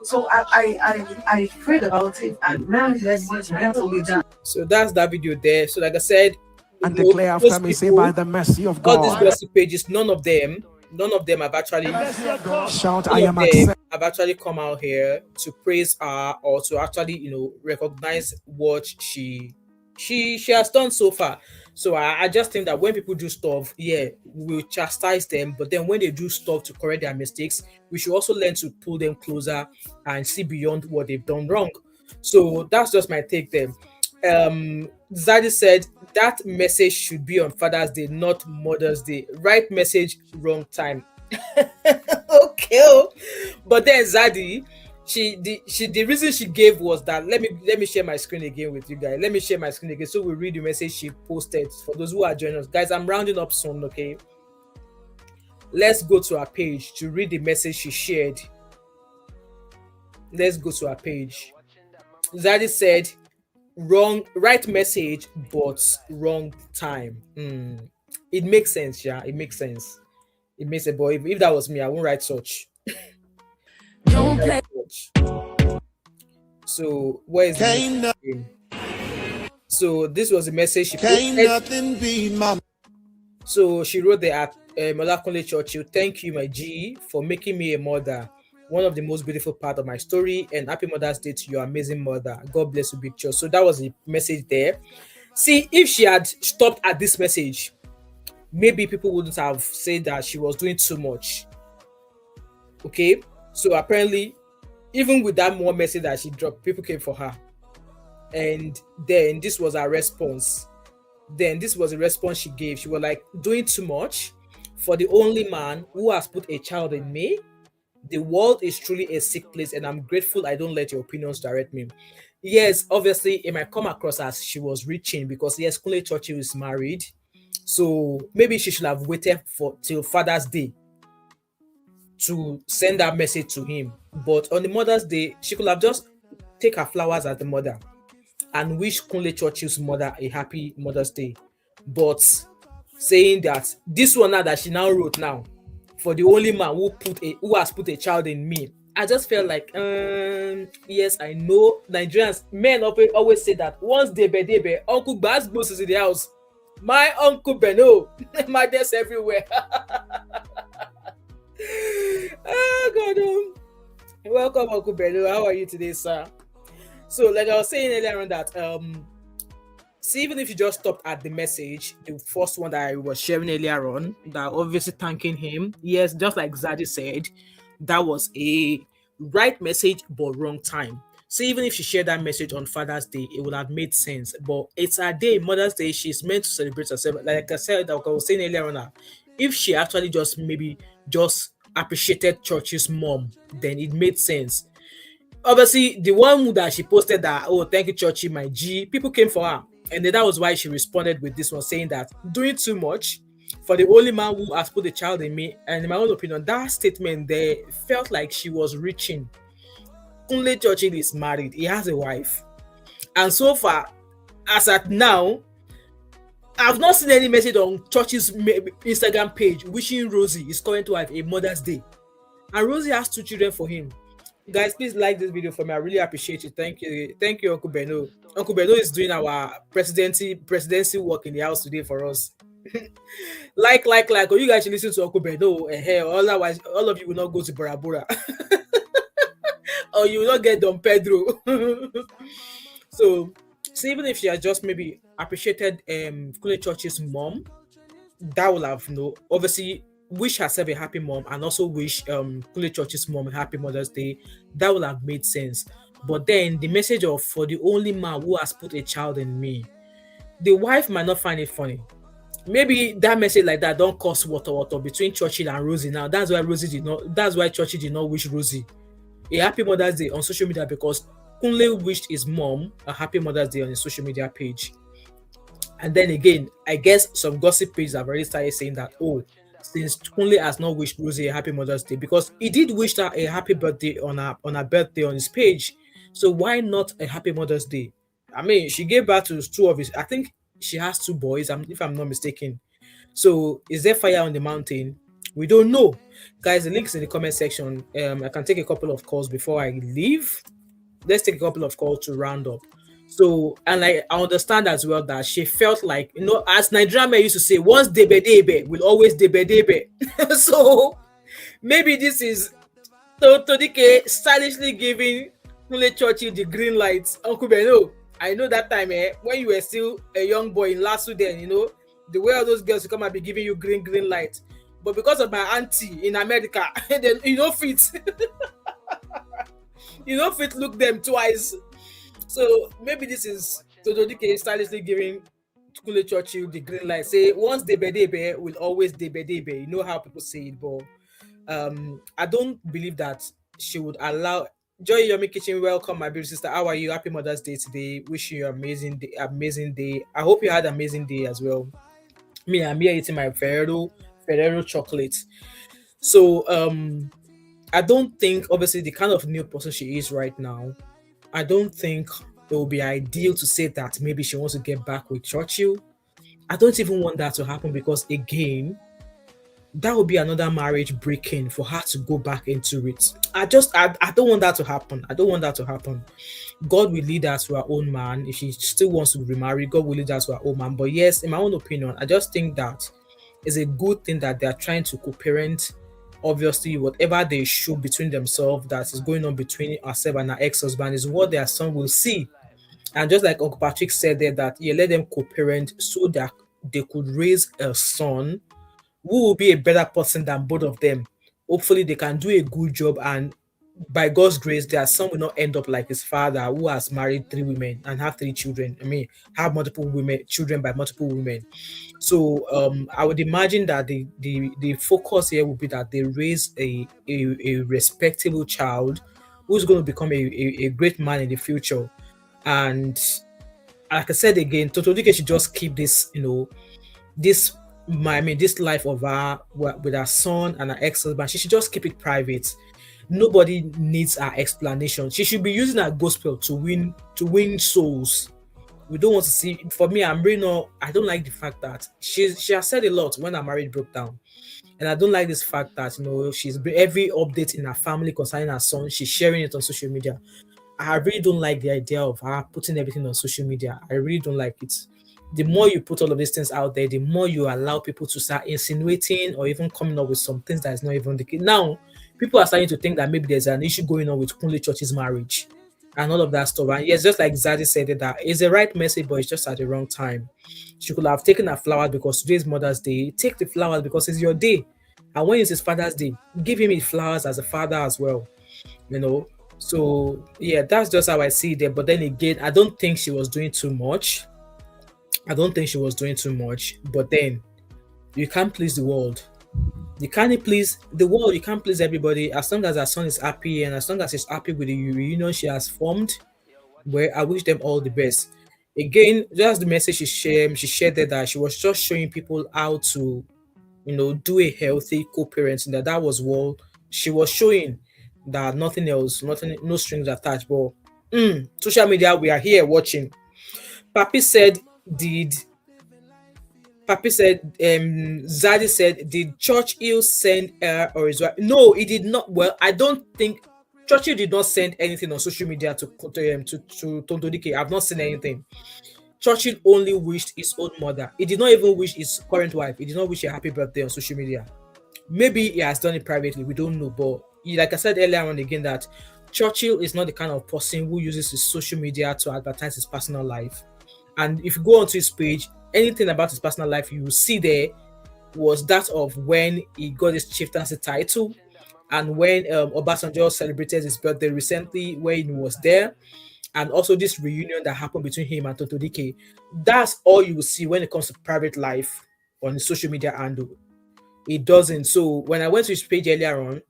So I prayed about it, and now let's done. So that's that video there. So like I said, and declare after me, say by the mercy of God. All these gossip pages, none of them have actually shout, I am accepted. Have actually come out here to praise her or to actually, recognize what she has done so far. So I just think that when people do stuff, we'll chastise them, but then when they do stuff to correct their mistakes, we should also learn to pull them closer and see beyond what they've done wrong. So that's just my take there. Zaddy said that message should be on Father's Day, not Mother's Day. Right message, wrong time. Okay, but then Zaddy, the reason she gave was that let me share my screen again with you guys. Let me share my screen again so we read the message she posted for those who are joining us. Guys, I'm rounding up soon, okay? Let's go to her page to read the message she shared. Let's go to her page. Zaddy said, right message, but wrong time. It makes sense, yeah. It makes sense. It makes a boy. If that was me, I won't write such. Don't play. So where is the so this was the message she posted. So she wrote there at Malakunle Churchill, thank you, my G, for making me a mother. One of the most beautiful part of my story, and happy Mother's Day to your amazing mother. God bless you, Big Church. So that was the message there. See, if she had stopped at this message, maybe people wouldn't have said that she was doing too much. Okay, so apparently, even with that more message that she dropped, people came for her, and then this was her response. Then this was the response she gave. She was like, doing too much for the only man who has put a child in me. The world is truly a sick place, and I'm grateful I don't let your opinions direct me. Yes, obviously, it might come across as she was reaching because, yes, Kunle Churchill is married. So maybe she should have waited till Father's Day to send that message to him. But on the Mother's Day, she could have just take her flowers as the mother and wish Kunle Churchill's mother a happy Mother's Day. But saying that this one now that she now wrote now, for the only man who has put a child in me, I just felt like, yes, I know Nigerians, men always say that once they be, Uncle Basbos is in the house, My Uncle Beno, madness everywhere. Oh God, welcome, Uncle Beno. How are you today, sir? So, like I was saying earlier on that see, even if you just stopped at the message, the first one that I was sharing earlier on, that obviously thanking him, yes, just like Zadie said, that was a right message but wrong time. So even if she shared that message on Father's Day, it would have made sense. But it's her day, Mother's Day. She's meant to celebrate herself. Like I said, like I was saying earlier on, if she actually just maybe just appreciated Church's mom, then it made sense. Obviously, the one that she posted that, oh, thank you, Churchy, my G, people came for her. And then that was why she responded with this one, saying that doing too much for the only man who has put a child in me. And in my own opinion, that statement there felt like she was reaching. Kunle Churchill is married, he has a wife. And so far, as at now, I've not seen any message on Churchill's Instagram page wishing Rosie is going to have a Mother's Day. And Rosie has 2 children for him. Guys, please like this video for me. I really appreciate it. Thank you, Uncle Beno. Uncle Beno is doing our presidency work in the house today for us. like, or you guys should listen to Uncle Beno. Otherwise, all of you will not go to Bora Bora. Or you will not get Don Pedro. So even if she had just maybe appreciated Kunle Church's mom, that would have obviously wish herself a happy mom and also wish Kunle Church's mom a happy Mother's Day. That would have made sense. But then the message of for the only man who has put a child in me, the wife might not find it funny. Maybe that message like that don't cause water between Churchill and Rosie now. That's why Churchill did not wish Rosie a happy Mother's Day on social media, because Kunle wished his mom a happy Mother's Day on his social media page. And then again, I guess some gossip pages have already started saying that, oh, since Kunle has not wished Rosie a happy Mother's Day, because he did wish her a happy birthday on her birthday on his page. So why not a happy Mother's Day? I mean, she gave birth to 2 of his, I think she has 2 boys, if I'm not mistaken. So is there fire on the mountain? We don't know. Guys, the link's in the comment section. I can take a couple of calls before I leave. Let's take a couple of calls to round up. So, and I understand as well that she felt like, as Nigerian men used to say, once debe will always debe. So maybe this is Tonto Dikeh stylishly giving Kunle Churchill the green light. Uncle Beno, I know that time when you were still a young boy in Lasso, then the way all those girls will come and be giving you green light. But because of my auntie in America, then fit fit look them twice. So maybe this is Tonto Dikeh stylishly giving Kunle Churchill the green light. Say once debe will always debe. You know how people say it, but I don't believe that she would allow. Joy Yomi Kitchen, welcome, my beautiful sister. How are you? Happy Mother's Day today. Wishing you amazing day. I hope you had an amazing day as well. Me, I'm here eating my Ferrero chocolate. So I don't think, obviously, the kind of new person she is right now, I don't think it will be ideal to say that maybe she wants to get back with Churchill. I don't even want that to happen, because again, that would be another marriage breaking for her to go back into it. I don't want that to happen. I don't want that to happen. God will lead her to her own man. If she still wants to remarry, God will lead her to her own man. But yes, in my own opinion, I just think that it's a good thing that they are trying to co-parent. Obviously, whatever they show between themselves that is going on between herself and her ex-husband is what their son will see. And just like Uncle Patrick said there, that let them co-parent so that they could raise a son who will be a better person than both of them. Hopefully, they can do a good job, and by God's grace, their son will not end up like his father, who has married 3 women and have 3 children. I mean, have multiple children by multiple women. So I would imagine that the focus here would be that they raise a respectable child who's going to become a great man in the future. And like I said again, Tonto Dikeh should just keep this, this life of her with her son and her ex-husband. She should just keep it private. Nobody needs her explanation. She should be using her gospel to win souls. We don't want to see. For me, I don't like the fact that she has said a lot when her marriage broke down, and I don't like this fact that she's every update in her family concerning her son, she's sharing it on social media. I really don't like the idea of her putting everything on social media. I really don't like it. the more you put all of these things out there, the more you allow people to start insinuating or even coming up with some things that is not even the case. Now, people are starting to think that maybe there's an issue going on with Kunle Church's marriage and all of that stuff. And yes, just like Zaddy said, that it's the right message, but it's just at the wrong time. She could have taken her flowers because today's Mother's Day. Take the flowers because it's your day. And when it's his Father's Day, give him his flowers as a father as well. You know, so yeah, that's just how I see it. But then again, I don't think she was doing too much. I don't think she was doing too much. But then you can't please the world. You can't please the world. You can't please everybody. As long as her son is happy and as long as she's happy with the reunion she has formed, where I wish them all the best. Again, just the message she shared that she was just showing people how to, do a healthy co-parenting. That was what she was showing. That nothing else, nothing, no strings attached. But social media, we are here watching. Papi said, Zaddy said, did Churchill send her or his wife? No, he did not. Well, I don't think Churchill did not send anything on social media to Tonto Dikeh. I've not seen anything. Churchill only wished his own mother. He did not even wish his current wife. He did not wish her happy birthday on social media. Maybe he has done it privately. We don't know. But like I said earlier on again, that Churchill is not the kind of person who uses his social media to advertise his personal life. And if you go onto his page, anything about his personal life you will see there was that of when he got his chieftaincy title and when Obasanjo celebrated his birthday recently when he was there, and also this reunion that happened between him and Tonto Dikeh. That's all you will see when it comes to private life on his social media handle. It doesn't. So when I went to his page earlier on,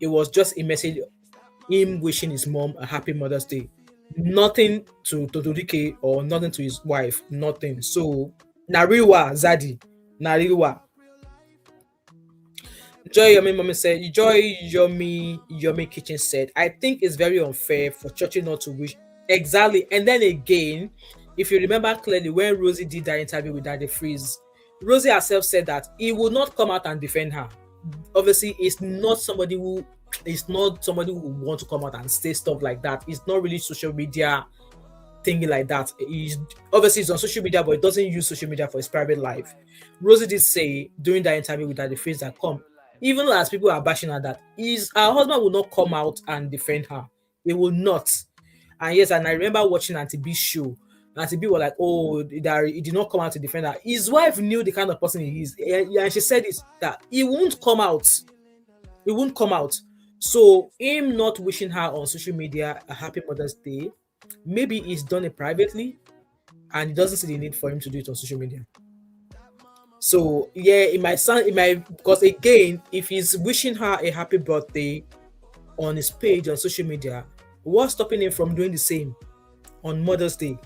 it was just a message, him wishing his mom a happy Mother's Day. Nothing to Tonto Dikeh or nothing to his wife. Nothing. So Nariwa Zaddy. Nariwa. Joy Yomi Mommy said, Joy Yomi Kitchen said, I think it's very unfair for Churchill not to wish. Exactly. And then again, if you remember clearly, when Rosie did that interview with Daddy Freeze, Rosie herself said that he would not come out and defend her. Obviously, it's not somebody who would want to come out and say stuff like that. It's not really social media thingy like that. He's obviously on social media, but he doesn't use social media for his private life. Rosie did say during that interview with Daddy Freeze that even as people are bashing her, that her husband will not come out and defend her. He will not. And yes, and I remember watching Auntie B's show. Auntie B was like, oh, that he did not come out to defend her. His wife knew the kind of person he is. And she said this, that he won't come out. He won't come out. So him not wishing her on social media a happy Mother's Day, maybe he's done it privately and he doesn't see the need for him to do it on social media. So yeah, because again, if he's wishing her a happy birthday on his page on social media, what's stopping him from doing the same on Mother's Day?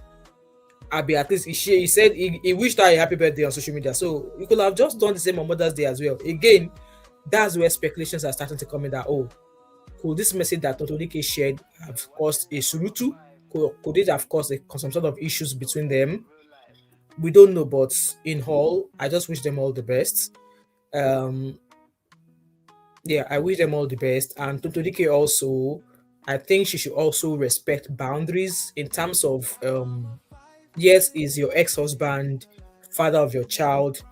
At least he said he wished her a happy birthday on social media. So you could have just done the same on Mother's Day as well. Again, that's where speculations are starting to come in that, could this message that Tonto Dikeh shared have caused a surutu? Could it have caused some sort of issues between them? We don't know, but in all, I just wish them all the best. I wish them all the best. And Tonto Dikeh also, I think she should also respect boundaries in terms of, yes, is your ex-husband, father of your child,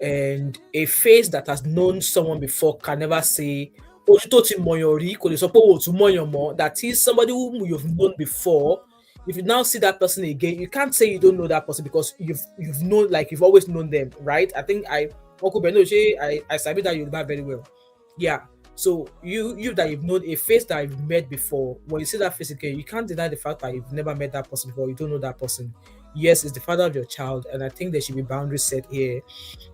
and a face that has known someone before can never say, that is somebody whom you've known before. If you now see that person again, you can't say you don't know that person because you've known, like you've always known them, right? I think Uncle Benoche, I sabi that you very well. Yeah. So you that you've known a face that you've met before, when you see that face again, you can't deny the fact that you've never met that person before, you don't know that person. Yes, it's the father of your child, and I think there should be boundaries set here.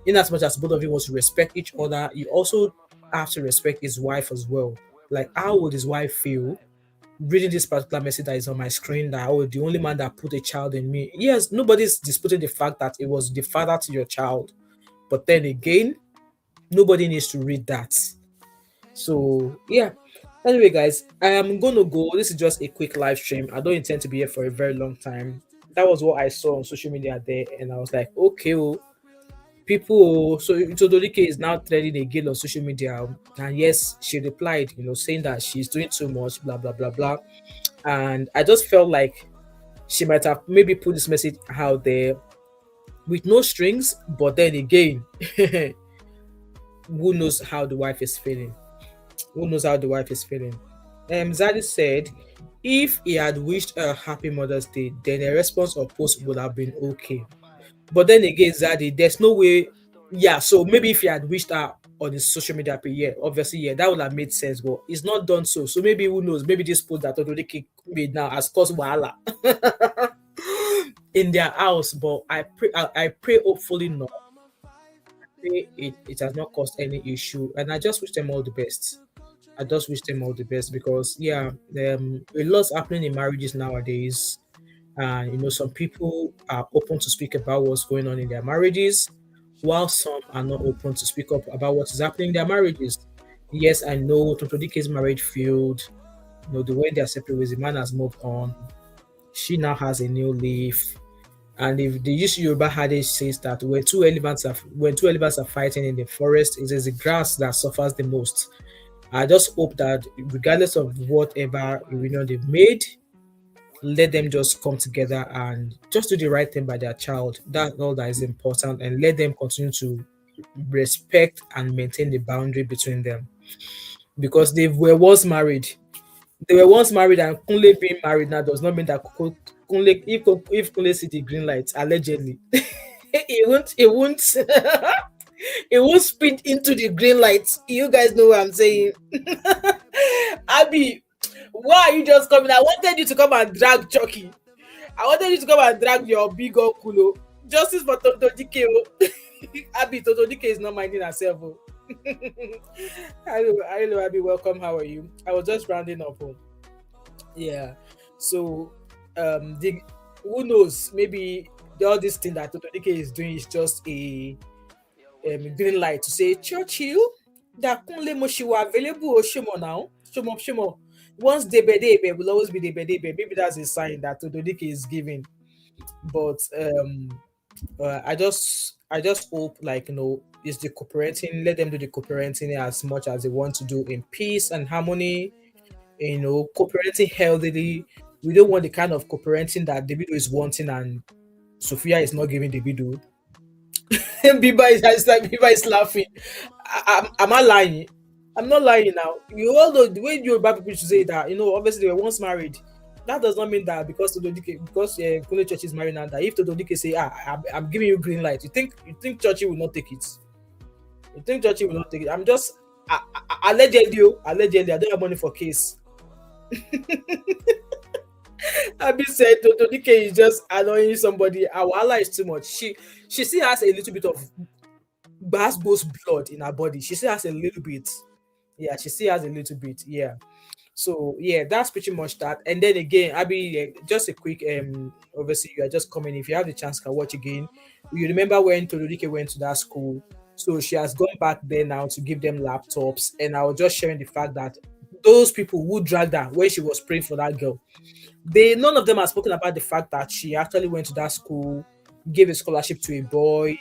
In as much as both of you want to respect each other, you also have to respect his wife as well. Like, how would his wife feel reading this particular message that is on my screen, that the only man that put a child in me? Yes, nobody's disputing the fact that it was the father to your child, but then again, nobody needs to read that. So yeah, anyway guys, I am gonna go. This is just a quick live stream. I don't intend to be here for a very long time. That was what I saw on social media there, and I was like, okay, people. So Tonto Dikeh is now trending again on social media, and yes, she replied, saying that she's doing too much, blah blah blah blah. And I just felt like she might have maybe put this message out there with no strings. But then again, who knows how the wife is feeling? Who knows how the wife is feeling? Zadie said, if he had wished her happy Mother's Day, then a response or post would have been okay. But then again, Zadie, there's no way. Yeah, so maybe if he had wished her on his social media page, yeah, obviously, yeah, that would have made sense. But it's not done so. So maybe who knows? Maybe this post that Ododike made now has caused wahala in their house. But I pray hopefully not. It has not caused any issue, and I just wish them all the best. I just wish them all the best because yeah, a lot's happening in marriages nowadays. And some people are open to speak about what's going on in their marriages, while some are not open to speak up about what is happening in their marriages. Yes, I know Tonto Dike's marriage failed. The way they're separate ways, the man has moved on. She now has a new leaf. And if the use Yoruba adage says that when two elephants are fighting in the forest, it is the grass that suffers the most. I just hope that regardless of whatever union they've made, let them just come together and just do the right thing by their child. That's all that is important, and let them continue to respect and maintain the boundary between them because they were once married. They were once married, and Kunle being married now does not mean that Kunle, if Kunle see the green light, allegedly, he won't, he won't speed into the green light. You guys know what I'm saying. Abby, why are you just coming? I wanted you to come and drag Chucky. I wanted you to come and drag your big uncle. Oh. Justice for Tonto Dikeh. Oh. Abby, Tonto Dikeh is not minding herself. Oh. Hello, Abby. Welcome. How are you? I was just rounding up. Oh. Yeah. So, who knows? Maybe all this thing that Tonto Dikeh is doing is just a green light to say Churchill that Kunle Moshiwa available or Shimo now. Shimo. Once Debe will always be Debe. Maybe that's a sign that Tonto Dikeh is giving. But I just hope it's the cooperating. Let them do the cooperating as much as they want to do in peace and harmony. Cooperating healthily. We don't want the kind of cooperating that Davido is wanting and Sophia is not giving Davido. Biba is laughing. Am I lying? I'm not lying now. You all know the way Yoruba people should say that, obviously they were once married. That does not mean that because Kunle Church is married now, that if Tonto Dikeh say, I'm giving you green light, you think Churchill will not take it? You think Churchill will not take it? I'm just allegedly, I don't have money for case. Abi said Tonto Dikeh is just annoying somebody. Our is too much. She still has a little bit of Basbo's blood in her body. She still has a little bit. Yeah, she still has a little bit. Yeah. So yeah, that's pretty much that. And then again, Abby, just a quick obviously you are just coming. If you have the chance, can watch again. You remember when Tonto Dikeh went to that school? So she has gone back there now to give them laptops. And I was just sharing the fact that those people who dragged her when she was praying for that girl, none of them have spoken about the fact that she actually went to that school, gave a scholarship to a boy,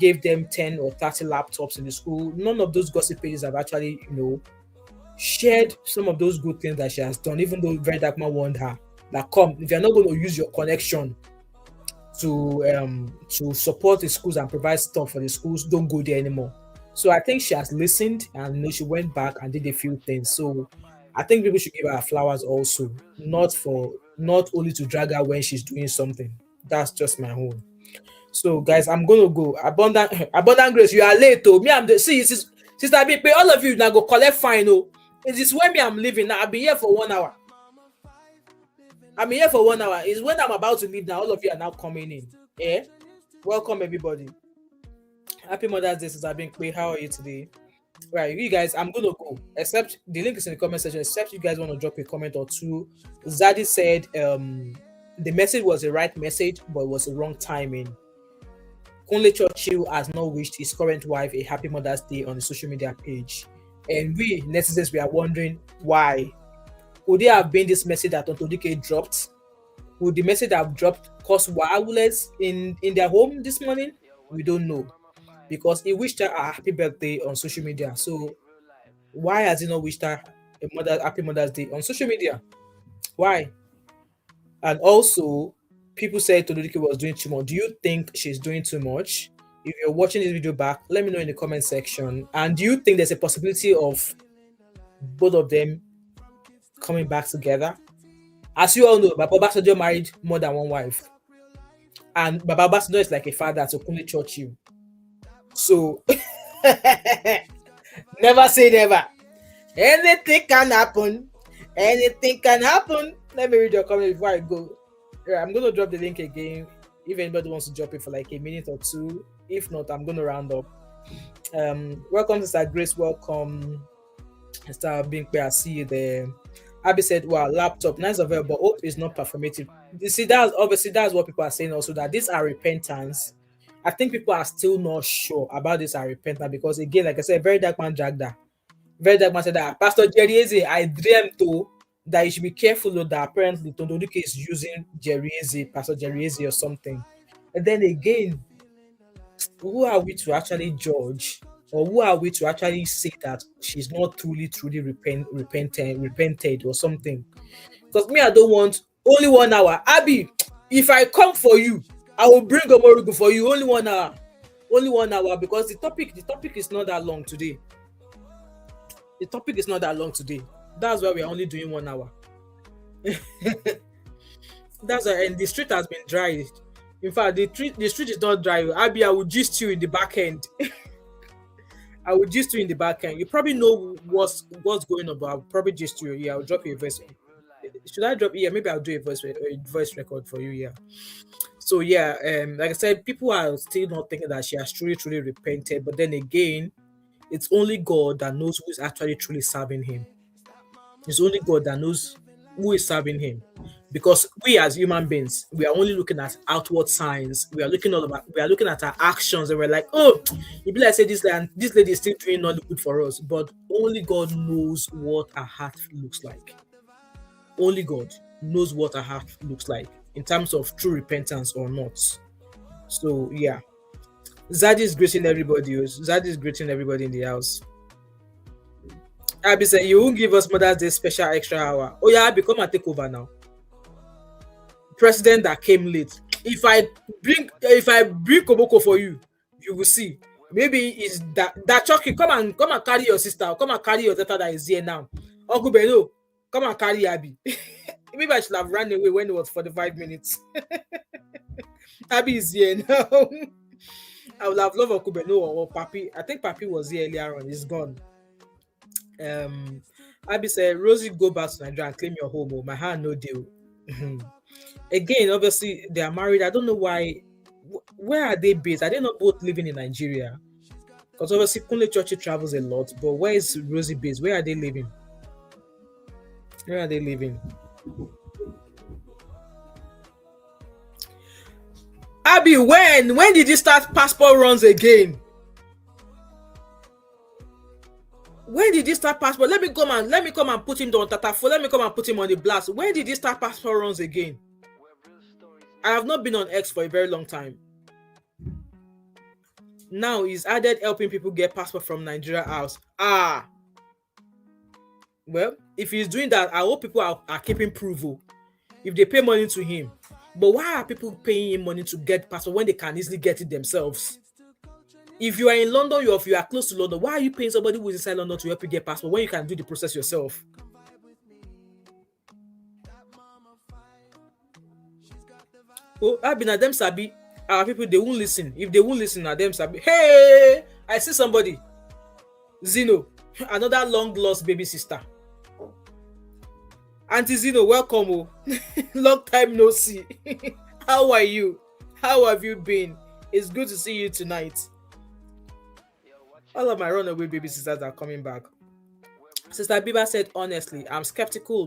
gave them 10 or 30 laptops in the school. None of those gossip pages have actually, shared some of those good things that she has done, even though Very Dark Man warned her that come, if you're not going to use your connection to support the schools and provide stuff for the schools, don't go there anymore. So I think she has listened and she went back and did a few things. So I think people should give her flowers also, not only to drag her when she's doing something. That's just my own. So guys, I'm gonna go. Abundant grace. You are late, oh. Me, sister B, all of you now go collect fine. Oh, it is when me I'm leaving now. I've been here for 1 hour. It's when I'm about to leave now. All of you are now coming in. Yeah. Welcome everybody. Happy Mother's Day, sister B. How are you today? Right, you guys, I'm gonna go. Except the link is in the comment section. Except you guys want to drop a comment or two. Zadie said the message was the right message, but it was the wrong timing. Kunle Churchill has not wished his current wife a happy Mother's Day on the social media page, and we netizens, we are wondering why. Would there have been this message that Tonto Dikeh dropped? Would the message have dropped cause wildness in their home this morning? We don't know. Because he wished her a happy birthday on social media. So why has he not wished her a happy Mother's Day on social media? Why? And also, people said Tonto Dikeh was doing too much. Do you think she's doing too much? If you're watching this video back, let me know in the comment section. And do you think there's a possibility of both of them coming back together? As you all know, Baba Obasanjo married more than one wife. And Baba Obasanjo is like a father to Kunle Churchill. So, never say never. Anything can happen. Anything can happen. Let me read your comment before I go. Yeah, I'm going to drop the link again if anybody wants to drop it for like a minute or two. If not, I'm going to round up. Welcome, Sister Grace. Welcome, Mr. Binkwe. I see you there. Abby said, wow, laptop, nice of her, but hope is not performative. You see, that's what people are saying also, that these are repentance. I think people are still not sure about this are repentance because, again, like I said, very dark man dragged that. Very dark man said that, Pastor Jerry Eze, I dreamt too that you should be careful that apparently Tonto Dikeh is using Jerry Eze, Pastor Jerry Eze or something. And then again, who are we to actually judge? Or who are we to actually say that she's not truly repented or something? Because me, I don't want only 1 hour. Abby, if I come for you, I will bring Omorugu for you. Only 1 hour. Only 1 hour, because the topic is not that long today. The topic is not that long today. That's why we are only doing 1 hour. That's why, and the street has been dry. In fact, the street is not dry. Abby, I will gist you in the back end. I will gist you in the back end. You probably know what's going on, but I'll probably gist you. Yeah, I'll drop you a voice. Should I drop? Yeah, maybe I'll do a voice record for you. Yeah. So yeah, like I said, people are still not thinking that she has truly repented. But then again, it's only God that knows who is actually truly serving Him. It's only God that knows who is serving Him. Because we as human beings, we are only looking at outward signs. We are looking at our actions, and we're like, oh, if like say this lady is still doing not good for us. But only God knows what our heart looks like. Only God knows what our heart looks like in terms of true repentance or not. So yeah, Zaddy is greeting everybody. Zaddy is greeting everybody in the house. Abby said, you won't give us Mother's Day special extra hour. Oh yeah, Abby, come and take over now. President that came late. If I bring Koboko for you, you will see. Maybe it's that Chucky. Come and carry your sister. Come and carry your daughter that is here now. Uncle Beno, come and carry Abby. Maybe I should have run away when it was 45 minutes. Abby is here now. I would have loved Uncle Beno or Papi. I think Papi was here earlier on. He's gone. Abby said, Rosie, go back to Nigeria and claim your home. Oh, my hand no deal. Again, obviously, they are married. I don't know why. Where are they based? Are they not both living in Nigeria? Because obviously, Kunle Churchill travels a lot. But where is Rosie based? Where are they living? Where are they living? Abby, when did you start passport runs again? When did you start passport? Let me come and put him on Tatafo. Let me come and put him on the blast. When did you start passport runs again? I have not been on X for a very long time. Now he's added helping people get passport from Nigeria house. Well, if he's doing that, I hope people are keeping proof. If they pay money to him. But why are people paying him money to get passport when they can easily get it themselves? If you are in London, you are close to London, why are you paying somebody who is inside London to help you get passport when you can do the process yourself? Oh, I've been at them sabi. Our people, they won't listen. If they won't listen, at them sabi. Hey, I see somebody. Zeno, another long lost baby sister. Auntie Zeno, welcome. Oh. Long time no see. How are you? How have you been? It's good to see you tonight. All of my runaway baby sisters are coming back. Sister Biba said, honestly, I'm skeptical,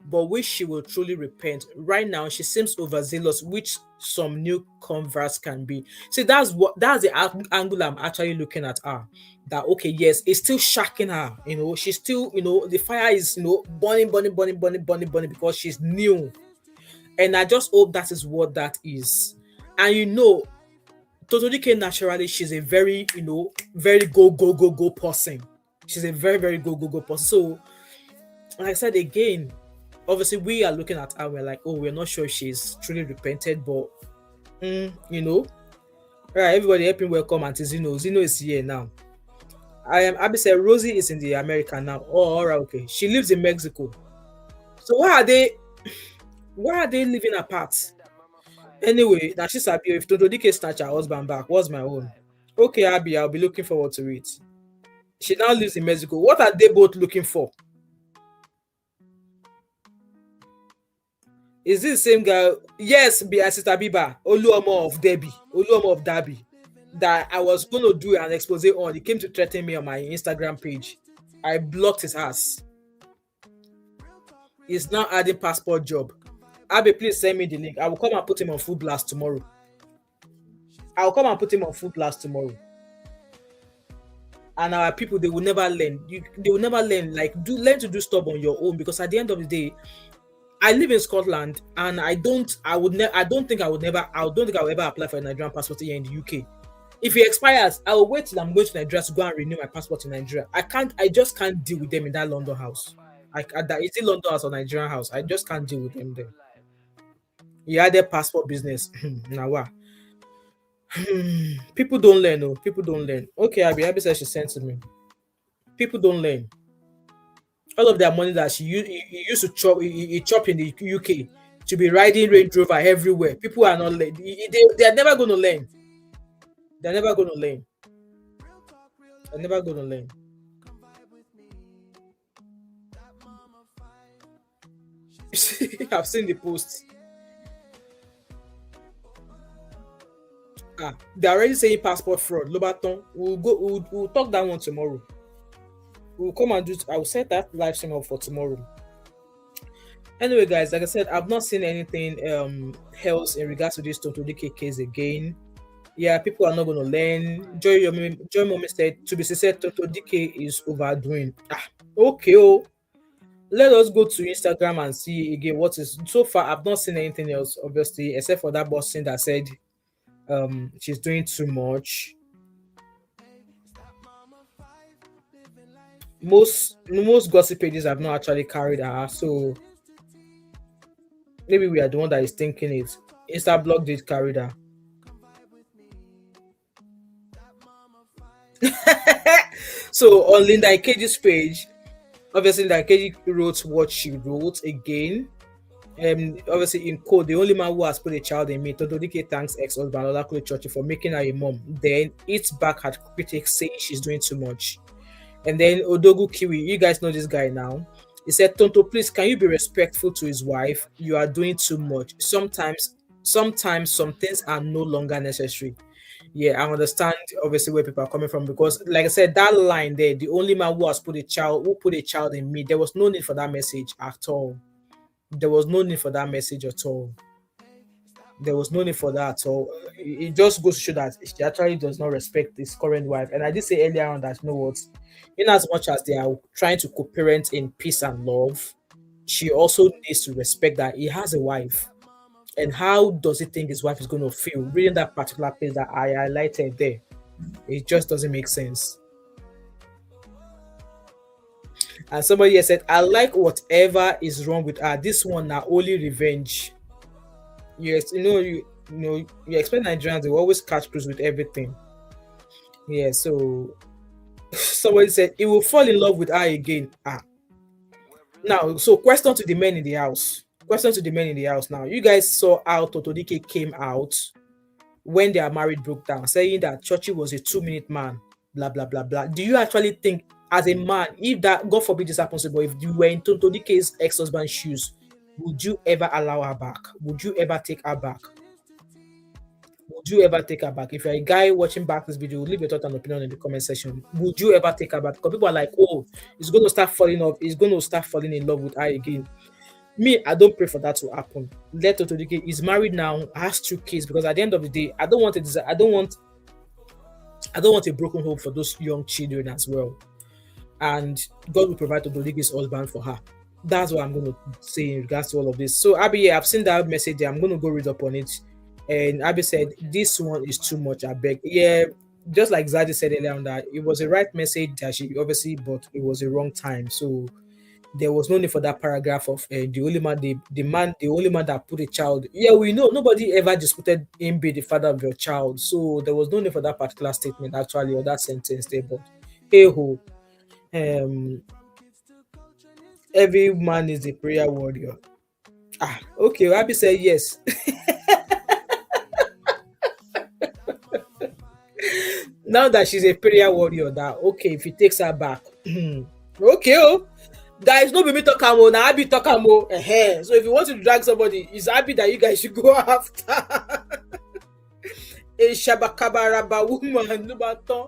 but wish she will truly repent. Right now, she seems overzealous, which some new converts can be. See, that's the angle I'm actually looking at her. That, okay, yes, it's still shocking her. She's still, the fire is, burning because she's new. And I just hope that is what that is. And Tonto Dikeh, naturally, she's a very, very go person. She's a very, very go person. So, like I said again, obviously we are looking at her, we're like, oh, we're not sure she's truly repented, but you know, right, everybody help him welcome Auntie Zeno. Zeno is here now. I am Abby said Rosie is in the America now. Oh, all right, okay. She lives in Mexico. So why are they living apart? Anyway, now she's happy. If Tonto Dikeh snatch her husband back, what's my own? Okay, Abby, I'll be looking forward to it. She now lives in Mexico. What are they both looking for? Is this the same guy? Yes, be a Sister Biba, Oluomo of Derby, Oluomo of Derby, that I was going to do an expose on. He came to threaten me on my Instagram page. I blocked his ass. He's now adding passport job. Abby, please send me the link. I will come and put him on Food Blast tomorrow. And our people, they will never learn. They will never learn. Like, learn to do stuff on your own, because at the end of the day, I live in Scotland, and I don't think I will ever apply for a Nigerian passport here in the UK. If it expires, I will wait till I'm going to Nigeria to go and renew my passport in Nigeria. I just can't deal with them in that London house. Is it London house or Nigerian house? I just can't deal with them there. You had their passport business. Now what? People don't learn. No, people don't learn. Okay, Abby said she sent to me. People don't learn. All of their money that he used to chop in the UK to be riding Range Rover everywhere. People are not learning. They are never going to learn. They're never going to learn. I've seen the post. They're already saying passport fraud. Lobaton, we'll talk that one tomorrow. We'll come and I will set that live stream up for tomorrow. Anyway, guys, like I said, I've not seen anything else in regards to this Tonto Dikeh case again. Yeah, people are not going to learn. Joy Mommy said, to be sincere, Tonto Dikeh is overdoing. Okay. Let us go to Instagram and see again what is. So far, I've not seen anything else, obviously, except for that boss that said she's doing too much. Most gossip pages have not actually carried her, so maybe we are the one that is thinking it. Instablog did carry her. So on Linda Ikeji's page, obviously Linda Ikeji wrote what she wrote again. Obviously in code, the only man who has put a child in me, Tonto Dikeh thanks ex-husband Olakule Churchill for making her a mom. Then it's back at critics saying she's doing too much. And then Odogu Kiwi, you guys know this guy now. He said, Tonto, please, can you be respectful to his wife? You are doing too much. Sometimes some things are no longer necessary. Yeah, I understand obviously where people are coming from, because like I said, that line there, the only man who put a child in me, there was no need for that message at all. There was no need for that message at all. It just goes to show that she actually does not respect his current wife. And I did say earlier on that, you know what, in as much as they are trying to co-parent in peace and love, she also needs to respect that he has a wife. And how does he think his wife is going to feel? Reading that particular page that I highlighted there, it just doesn't make sense. And somebody has said, I like whatever is wrong with her. This one now only revenge. Yes, you expect Nigerians, they will always catch cruise with everything. Yeah, so somebody said he will fall in love with her again. Now, so question to the men in the house. Now, you guys saw how Tonto Dikeh came out when their marriage broke down, saying that Churchill was a 2-minute man, blah, blah, blah, blah. Do you actually think, as a man, if that, God forbid this happens, but if you were in Tonto Dikeh's ex-husband's shoes, would you ever allow her back? Would you ever take her back? If you're a guy watching back this video, leave your thought and opinion in the comment section. Would you ever take her back? Because people are like, oh, he's going to start falling in love with her again. Me, I don't pray for that to happen. Let Tonto Dikeh, he's married now, has 2 kids, because at the end of the day, I don't want a broken home for those young children as well. And God will provide Tonto Dikeh's husband for her. That's what I'm going to say in regards to all of this. So Abby, I've seen that message there. I'm going to go read up on it. And Abby said, this one is too much, I beg. Yeah, just like Zadie said earlier on, that it was a right message that she obviously, but it was a wrong time. So there was no need for that paragraph of the only man, the only man that put a child. Yeah, we know nobody ever disputed him be the father of your child, so there was no need for that particular statement actually, or that sentence there. But hey ho, um, every man is a prayer warrior. Ah, okay, Rabi said yes. Now that she's a prayer warrior, that okay, if he takes her back, okay, oh. Guys, no be me talk am o, na Abi talk am o. So if you want to drag somebody, it's Abi that you guys should go after. A shabakabaraba woman, no matter.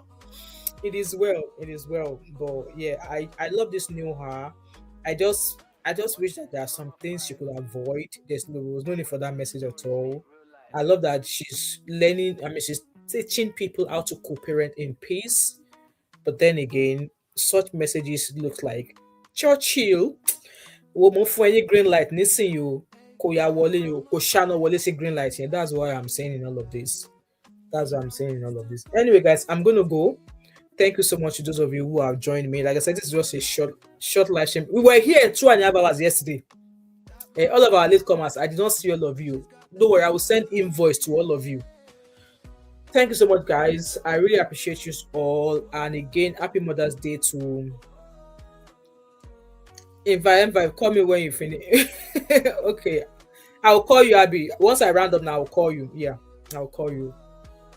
It is well, it is well. But yeah, I love this new her. I just wish that there are some things she could avoid. There was no need for that message at all. I love that she's learning. I mean, she's teaching people how to co-parent in peace. But then again, such messages look like Churchill. Wo mo fún ẹ ní green light nísìnyí o, kò yá wọlé o, kò ṣáná wọlé sí green light yẹn. That's what I'm saying in all of this. That's what I'm saying in all of this. Anyway, guys, I'm gonna go. Thank you so much to those of you who have joined me. Like I said, this is just a short live stream. We were here 2.5 hours yesterday. All of our latecomers, I did not see all of you. Don't worry, I will send invoice to all of you. Thank you so much, guys. I really appreciate you all. And again, happy Mother's Day to invite. Call me when you finish. Okay. I'll call you, Abby. Once I round up now, I'll call you. Yeah, I'll call you.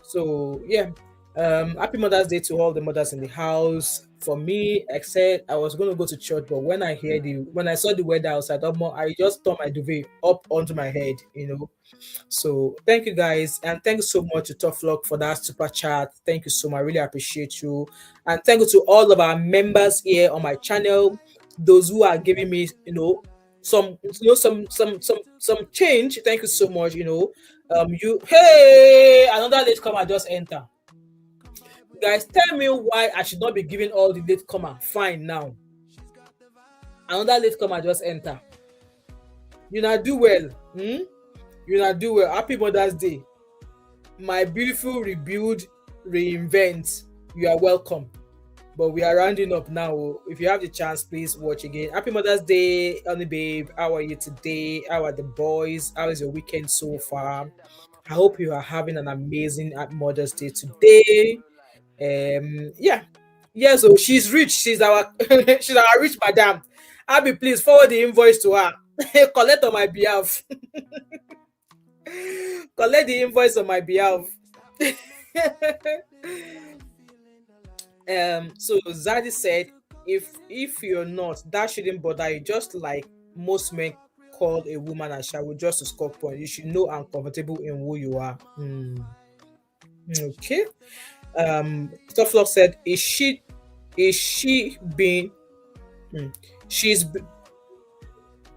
So yeah. Happy Mother's Day to all the mothers in the house. For me, I said I was going to go to church, but when I saw the weather outside, I just turned my duvet up onto my head, So thank you guys, and thank you so much to Tough Luck for that super chat. Thank you so much. I really appreciate you, and thank you to all of our members here on my channel. Those who are giving me, some change. Thank you so much. Hey, another late comer just enter. Guys, tell me why I should not be giving all the late comer. Fine now. Another late comer just enter. You not do well. You not do well. Happy Mother's Day. My beautiful rebuild, reinvent. You are welcome. But we are rounding up now. If you have the chance, please watch again. Happy Mother's Day, honey babe. How are you today? How are the boys? How is your weekend so far? I hope you are having an amazing Mother's Day today. So she's rich. She's our she's our rich madam. Abby, please forward the invoice to her. Collect on my behalf. Collect the invoice on my behalf. So Zadie said, if you're not, that shouldn't bother you. Just like most men call a woman a shower just to score points. You should know and comfortable in who you are. Okay. Tough Luck said,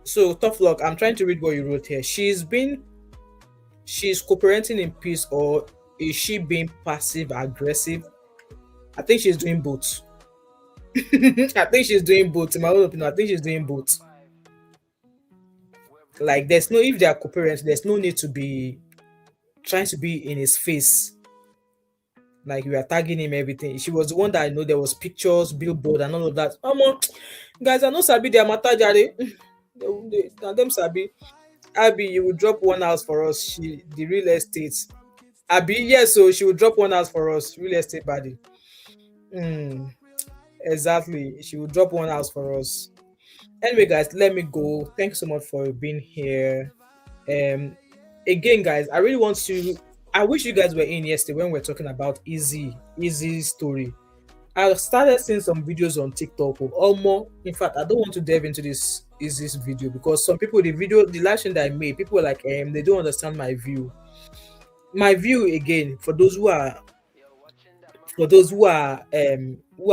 so Tough Luck, I'm trying to read what you wrote here. She's cooperating in peace, or is she being passive aggressive? I think she's doing both. I think she's doing both. In my own opinion, I think she's doing both. Like, if they are co-parents, there's no need to be trying to be in his face. Like, we are tagging him, everything. She was the one that I know there was pictures, billboard, and all of that. Guys, I know Sabi, they are matajare. Them Sabi. Abby, you will drop one house for us. The real estate. Abby, yes, so she will drop one house for us. Real estate body. Exactly. She will drop one house for us. Anyway, guys, let me go. Thanks so much for being here. Again, guys, I wish you guys were in yesterday when we were talking about Easy story. I started seeing some videos on TikTok. In fact, I don't want to delve into this Easy's video, because some people, the live stream that I made, people were like, they don't understand my view. My view, again, for those who are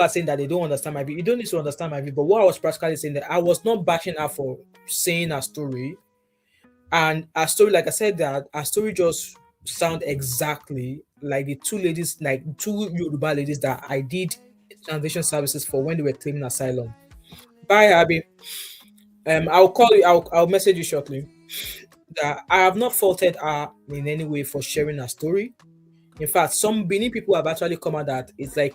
saying that they don't understand my view, you don't need to understand my view. But what I was practically saying, that I was not bashing her for saying her story. And her story, like I said, that her story just sound exactly like the two Yoruba ladies that I did translation services for when they were claiming asylum. Bye, Abby. I'll call you. I'll message you shortly. That I have not faulted her in any way for sharing her story. In fact, some Benin people have actually come out that it's a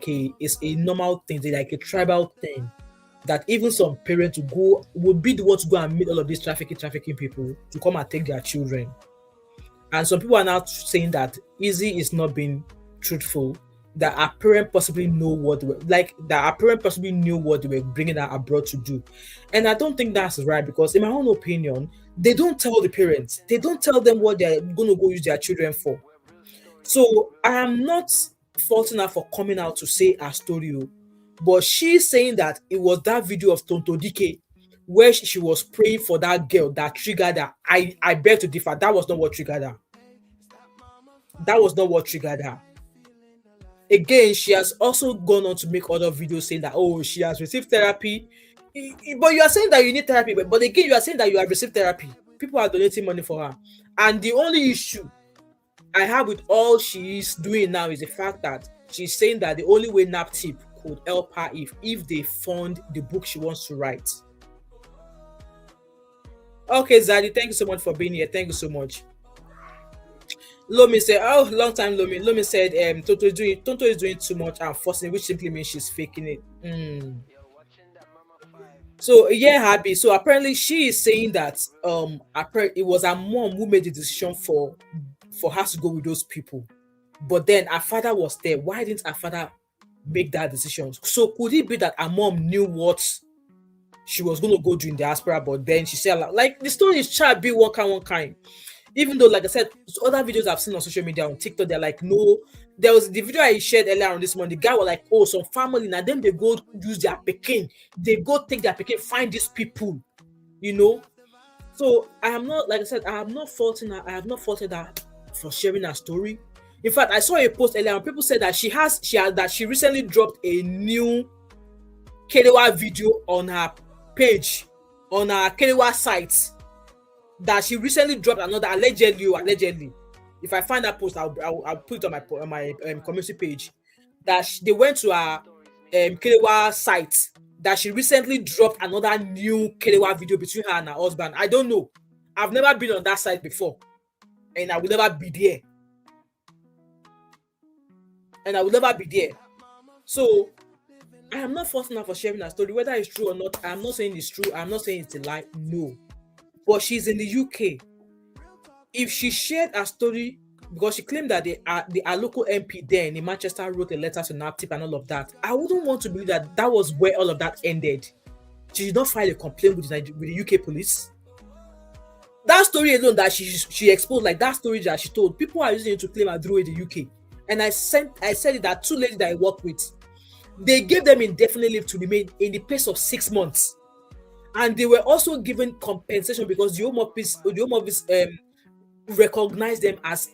normal thing, it's like a tribal thing that even some parents would be the ones to go and meet all of these trafficking people to come and take their children. And some people are now saying that Izzy is not being truthful, that our parents possibly know what they were like, that our parents possibly knew what they were bringing her abroad to do. And I don't think that's right, because in my own opinion, they don't tell the parents, they don't tell them what they're going to go use their children for. So I am not faulting her for coming out to say her story, but she's saying that it was that video of Tonto Dikeh where she was praying for that girl that triggered her. I beg to differ. That was not what triggered her. That was not what triggered her. Again, she has also gone on to make other videos saying that, oh, she has received therapy. But you are saying that you need therapy. But again, you are saying that you have received therapy. People are donating money for her. And the only issue I have with all she is doing now is the fact that she's saying that the only way NAPTIP could help her if they fund the book she wants to write. Okay, Zadie, thank you so much for being here. Thank you so much. Lomi said, oh, long time, Lomi. Lomi said, Tonto is doing too much and forcing, which simply means she's faking it. So yeah, happy. So apparently she is saying that it was her mom who made the decision for her to go with those people. But then her father was there. Why didn't her father make that decision? So could it be that her mom knew what she was going to go do in diaspora, but then she said, like, the story is child be one kind. Even though, like I said, other videos I've seen on social media, on TikTok, they're like, no. There was the video I shared earlier on this morning. The guy was like, oh, some family, now then they go use their pekin. They go take their pekin, find these people, you know. So I am not, like I said, I have not faulted her for sharing her story. In fact, I saw a post earlier on. People said that she recently dropped a new Kerewa video on her page, on her Kerewa site. That she recently dropped another allegedly. If I find that post, I'll put it on my community page. That they went to her Kerewa site. That she recently dropped another new Kerewa video between her and her husband. I don't know. I've never been on that site before, and I will never be there. So I am not forcing her for sharing her story, whether it's true or not. I'm not saying it's true. I'm not saying it's a lie. No. But she's in the UK. If she shared her story, because she claimed that the local MP there in Manchester wrote a letter to NAPTIP and all of that, I wouldn't want to believe that was where all of that ended. She did not file a complaint with the UK police. That story alone that she exposed, like that story that she told, people are using it to claim her through in the UK. And I said it that two ladies that I worked with, they gave them indefinite leave to remain in the pace of 6 months. And they were also given compensation because the Home Office recognized them as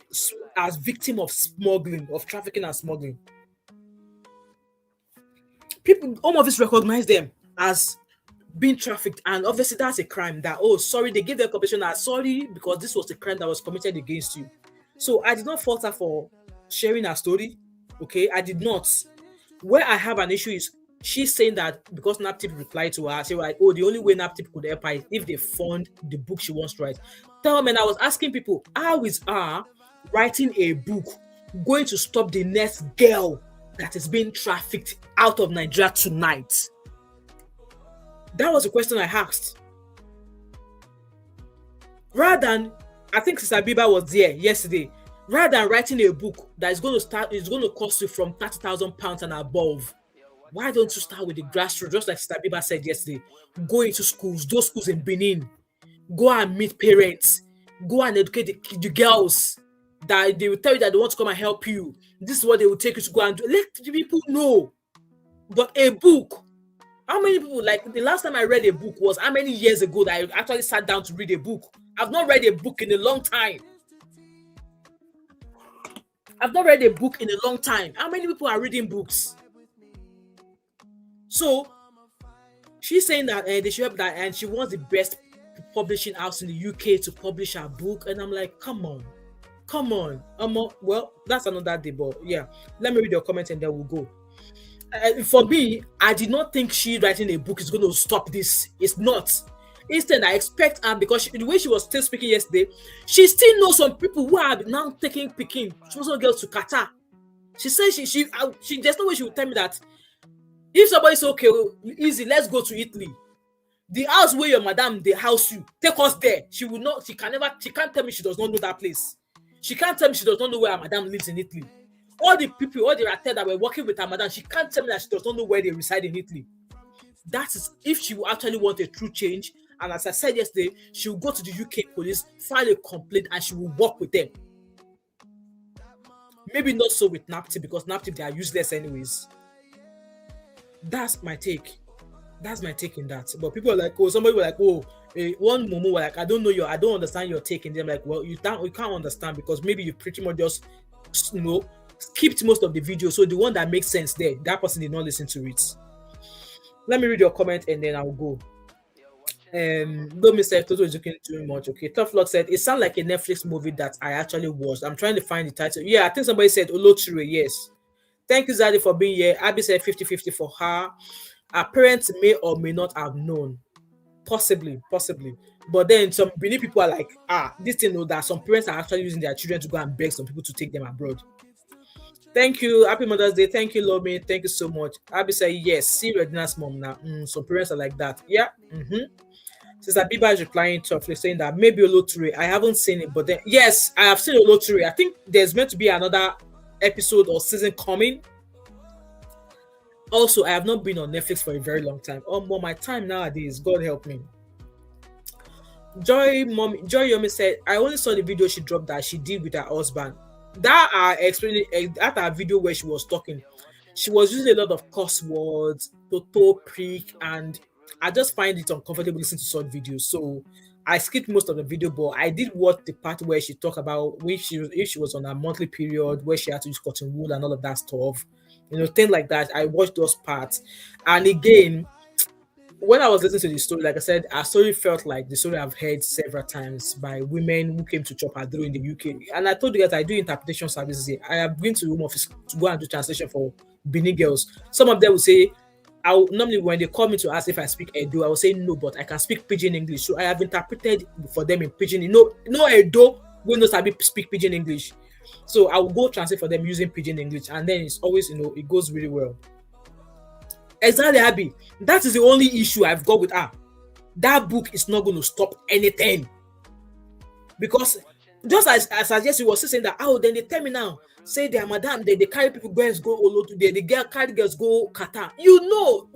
victim of smuggling, of trafficking and smuggling. Home Office recognized them as being trafficked, and obviously that's a crime. That, oh, sorry, they gave their compensation as sorry because this was a crime that was committed against you. So I did not fault her for sharing her story. Okay, I did not. Where I have an issue is she's saying that because NAPTIP replied to her, she was like, oh, the only way NAPTIP could help her is if they fund the book she wants to write. Tell me, and I was asking people, how is her writing a book going to stop the next girl that is being trafficked out of Nigeria tonight? That was the question I asked. Rather than, I think Sister Biba was there yesterday, rather than writing a book that is going to cost you from £30,000 and above, why don't you start with the grassroots, just like Sister Biba said yesterday? Go into schools, those schools in Benin. Go and meet parents. Go and educate the girls that they will tell you that they want to come and help you. This is what they will take you to go and do. Let the people know. But a book, how many people, like the last time I read a book was how many years ago that I actually sat down to read a book? I've not read a book in a long time. How many people are reading books? So she's saying that they should help that, and she wants the best publishing house in the UK to publish her book. And I'm like, come on. Well, that's another day, but yeah, let me read your comment and then we'll go. For me, I did not think she writing a book is going to stop this. It's not. Instead, I expect her, because the way she was still speaking yesterday, she still knows some people who are now taking picking. She also girls to Qatar. She says she there's no way she would tell me that If somebody say, okay, easy, let's go to Italy. The house where your madam they house you, take us there. She will not, she can't tell me she does not know that place. She can't tell me she does not know where her madam lives in Italy. All the people, all the ratted that were working with her madam, she can't tell me that she does not know where they reside in Italy. That is if she will actually want a true change. And as I said yesterday, she will go to the UK police, file a complaint, and she will work with them. Maybe not so with NAPTIP, because NAPTIP, they are useless anyways. That's my take. That's my take in that. But people are like, oh, somebody were like, oh, one Momo were like, I don't understand your take in them. Like, well, you can't understand because maybe you pretty much just, skipped most of the video. So the one that makes sense there, that person did not listen to it. Let me read your comment and then I'll go. Don't miss Toto is looking too much. Okay, Tough Luck said it sounds like a Netflix movie that I actually watched. I'm trying to find the title. Yeah, I think somebody said Oloture. Yes. Thank you, Zadie, for being here. Abby said 50-50 for her. Her parents may or may not have known. Possibly. But then some Benin people are like, this thing, that some parents are actually using their children to go and beg some people to take them abroad. Thank you. Happy Mother's Day. Thank you, Lomi. Thank you so much. Abby said, yes, see Redina's mom now. Some parents are like that. Yeah. Sister Biba is replying toughly, saying that maybe Oloture. I haven't seen it, but then, yes, I have seen Oloture. I think there's meant to be another episode or season coming. Also, I have not been on Netflix for a very long time. But my time nowadays, God help me. Joy Yomi said, I only saw the video she dropped that she did with her husband. That video where she was talking. She was using a lot of curse words, toto, prick, and I just find it uncomfortable listening to such videos. So I skipped most of the video, but I did watch the part where she talked about if she was on a monthly period, where she had to use cotton wool and all of that stuff. Things like that. I watched those parts. And again, when I was listening to the story, like I said, our story felt like the story I've heard several times by women who came to chop Adro in the UK. And I told you guys I do interpretation services here. I have been to the home office to go and do translation for Benin girls. Some of them will say, normally when they call me to ask if I speak Edo, I will say no, but I can speak Pidgin English. So I have interpreted for them in Pidgin. No Edo will not speak Pidgin English. So I will go translate for them using Pidgin English, and then it's always, it goes really well. Exactly, Abby. That is the only issue I've got with her. That book is not going to stop anything. Because just as Jesse was saying that, then they tell me now, say their madam, they carry people girls go Olotu, they carry girls go Qatar. You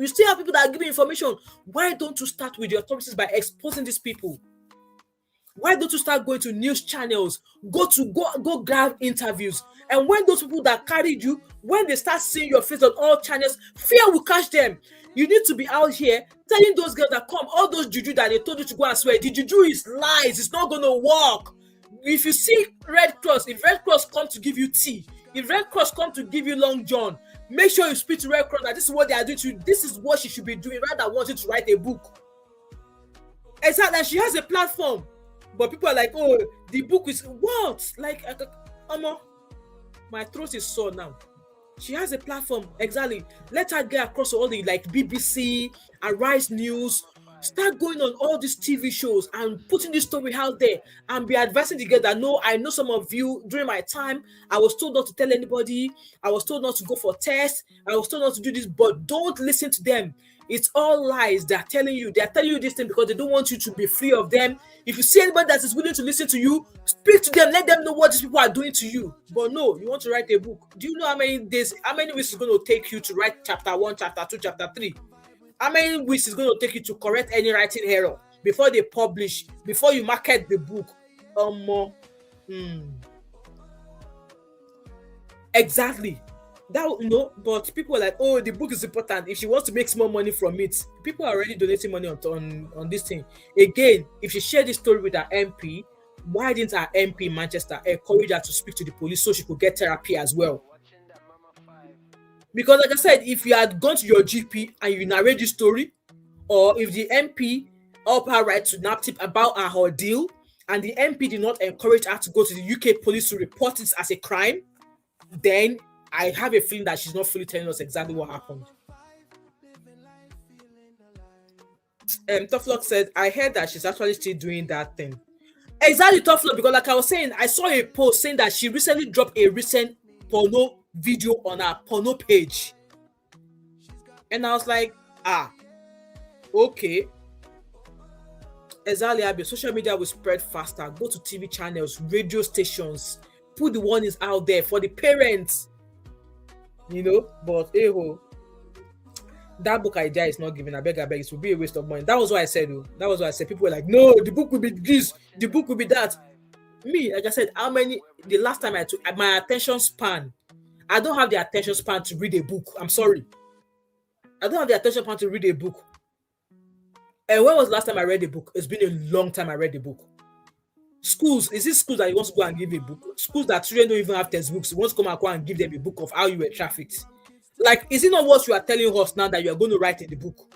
still have people that are giving information. Why don't you start with the authorities by exposing these people? Why don't you start going to news channels, go grab interviews? And when those people that carried you, when they start seeing your face on all channels, fear will catch them. You need to be out here telling those girls that come, all those juju that they told you to go and swear, the juju is lies, it's not going to work. If you see Red Cross, if Red Cross come to give you tea, if Red Cross come to give you Long John, make sure you speak to Red Cross that this is what they are doing to you. This is what she should be doing, rather than wanting to write a book. Exactly, and she has a platform. But people are like, oh, the book is what? Like, my throat is sore now. She has a platform, exactly. Let her get across all the BBC, Arise News. Start going on all these TV shows and putting this story out there and be advising the girl that, no, I know some of you during my time, I was told not to tell anybody. I was told not to go for tests. I was told not to do this, but don't listen to them. It's all lies. They're telling you this thing because they don't want you to be free of them. If you see anybody that is willing to listen to you, speak to them, let them know what these people are doing to you. But no, you want to write a book. Do you know how many weeks it's going to take you to write chapter 1, chapter 2, chapter 3? How many weeks it's going to take you to correct any writing error before they publish, before you market the book? Exactly. But people are like, oh, the book is important. If she wants to make small money from it, people are already donating money on this thing. Again, if she shared this story with her MP, why didn't her MP in Manchester encourage her to speak to the police so she could get therapy as well? Because like I said, if you had gone to your GP and you narrate this story, or if the MP helped her write to NAPTIP about her ordeal, and the MP did not encourage her to go to the UK police to report it as a crime, then I have a feeling that she's not fully telling us exactly what happened. Tough Luck said, I heard that she's actually still doing that thing. Exactly, Tough Luck, because like I was saying, I saw a post saying that she recently dropped a recent porno video on her porno page. And I was like, okay. Exactly, Abby. Social media will spread faster. Go to TV channels, radio stations, put the warnings out there for the parents. But that book idea is not given. I beg, it will be a waste of money. That was what I said. That was what I said. People were like, no, the book will be this, the book will be that. Me, like I said, the last time I took my attention span, I don't have the attention span to read a book. I'm sorry. I don't have the attention span to read a book. And when was the last time I read a book? It's been a long time I read a book. Schools, is it schools that you want to go and give a book? Schools that children don't even have textbooks. You want to come and go and give them a book of how you were trafficked. Like, is it not what you are telling us now that you are going to write in the book?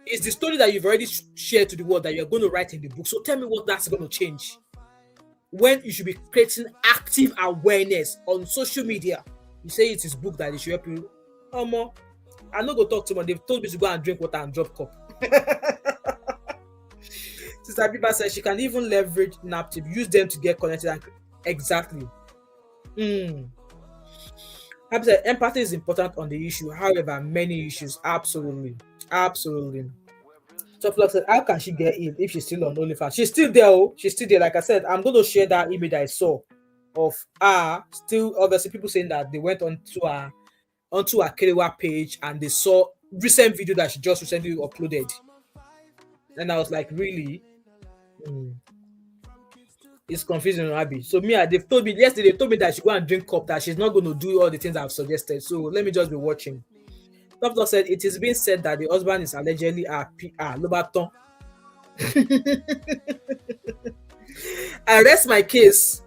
It's the story that you've already shared to the world that you're going to write in the book. So tell me what that's going to change. When you should be creating active awareness on social media, you say it is book that they should help you. I'm not going to talk to them. They've told me to go and drink water and drop cup. Sister Biba says she can even leverage naptip, use them to get connected. Exactly. I said empathy is important on the issue. However, many issues, absolutely. So Flux said, how can she get in if she's still on OnlyFans? She's still there. She's still there. Like I said, I'm going to share that image I saw of still obviously people saying that they went onto a Kerewa page and they saw recent video that she just recently uploaded. And I was like, really? It's confusing, Abby. So they've told me yesterday, they told me that she go and drink cup, that she's not going to do all the things I've suggested. So let me just be watching. Doctor said it is being said that the husband is allegedly a PR. Lobaton. I rest my case.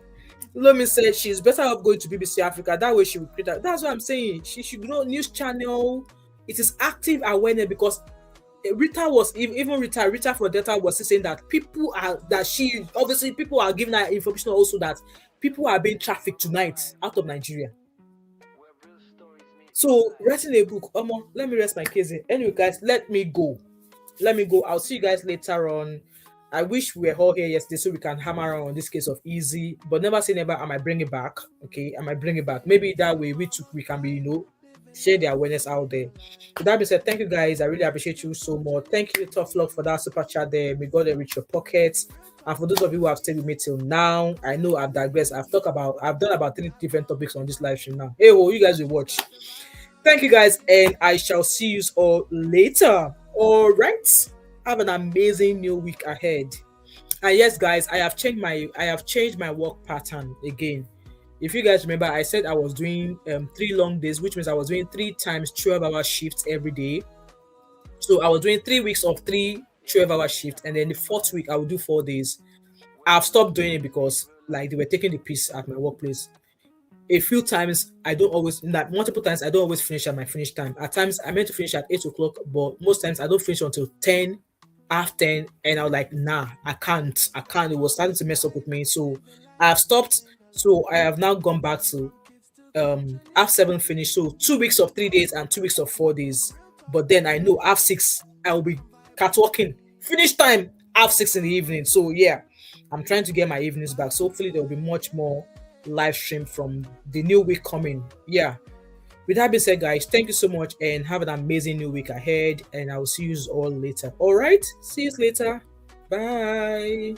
Lomi said she's better off going to BBC Africa. That way she will create that. That's what I'm saying. She should go news channel. It is active awareness because Rita for Delta was saying that people are giving her information also that people are being trafficked tonight out of Nigeria. So writing a book, let me rest my case. Anyway, guys, let me go. I'll see you guys later on. I wish we were all here yesterday so we can hammer on this case of Easy, but never say never. I might bring it back. Okay, I might bring it back. Maybe that way we can be, share the awareness out there. With that being said, thank you guys. I really appreciate you so much. Thank you, Tough Luck, for that super chat there. May God enrich your pockets. And for those of you who have stayed with me till now, I know I've digressed. I've done about 3 different topics on this live stream now. Hey, you guys will watch. Thank you guys, and I shall see you all later. All right. Have an amazing new week ahead. And yes, guys, I have changed my work pattern again. If you guys remember, I said I was doing 3 long days, which means I was doing 3 times 12-hour shifts every day. So I was doing 3 weeks of 3 12-hour shifts, and then the 4th week I would do 4 days. I've stopped doing it because they were taking the piss at my workplace. A few times multiple times I don't always finish at my finish time. At times I meant to finish at 8 o'clock, but most times I don't finish until 10, half 10, and I was like, nah, I can't. It was starting to mess up with me, so I have stopped. So I have now gone back to half 7 finish. So 2 weeks of 3 days and 2 weeks of 4 days. But then I know half 6 I will be catwalking. Finish time half 6 in the evening. So yeah, I'm trying to get my evenings back. So hopefully there will be much more live stream from the new week coming. Yeah. With that being said, guys, thank you so much and have an amazing new week ahead. And I will see you all later. All right. See you later. Bye.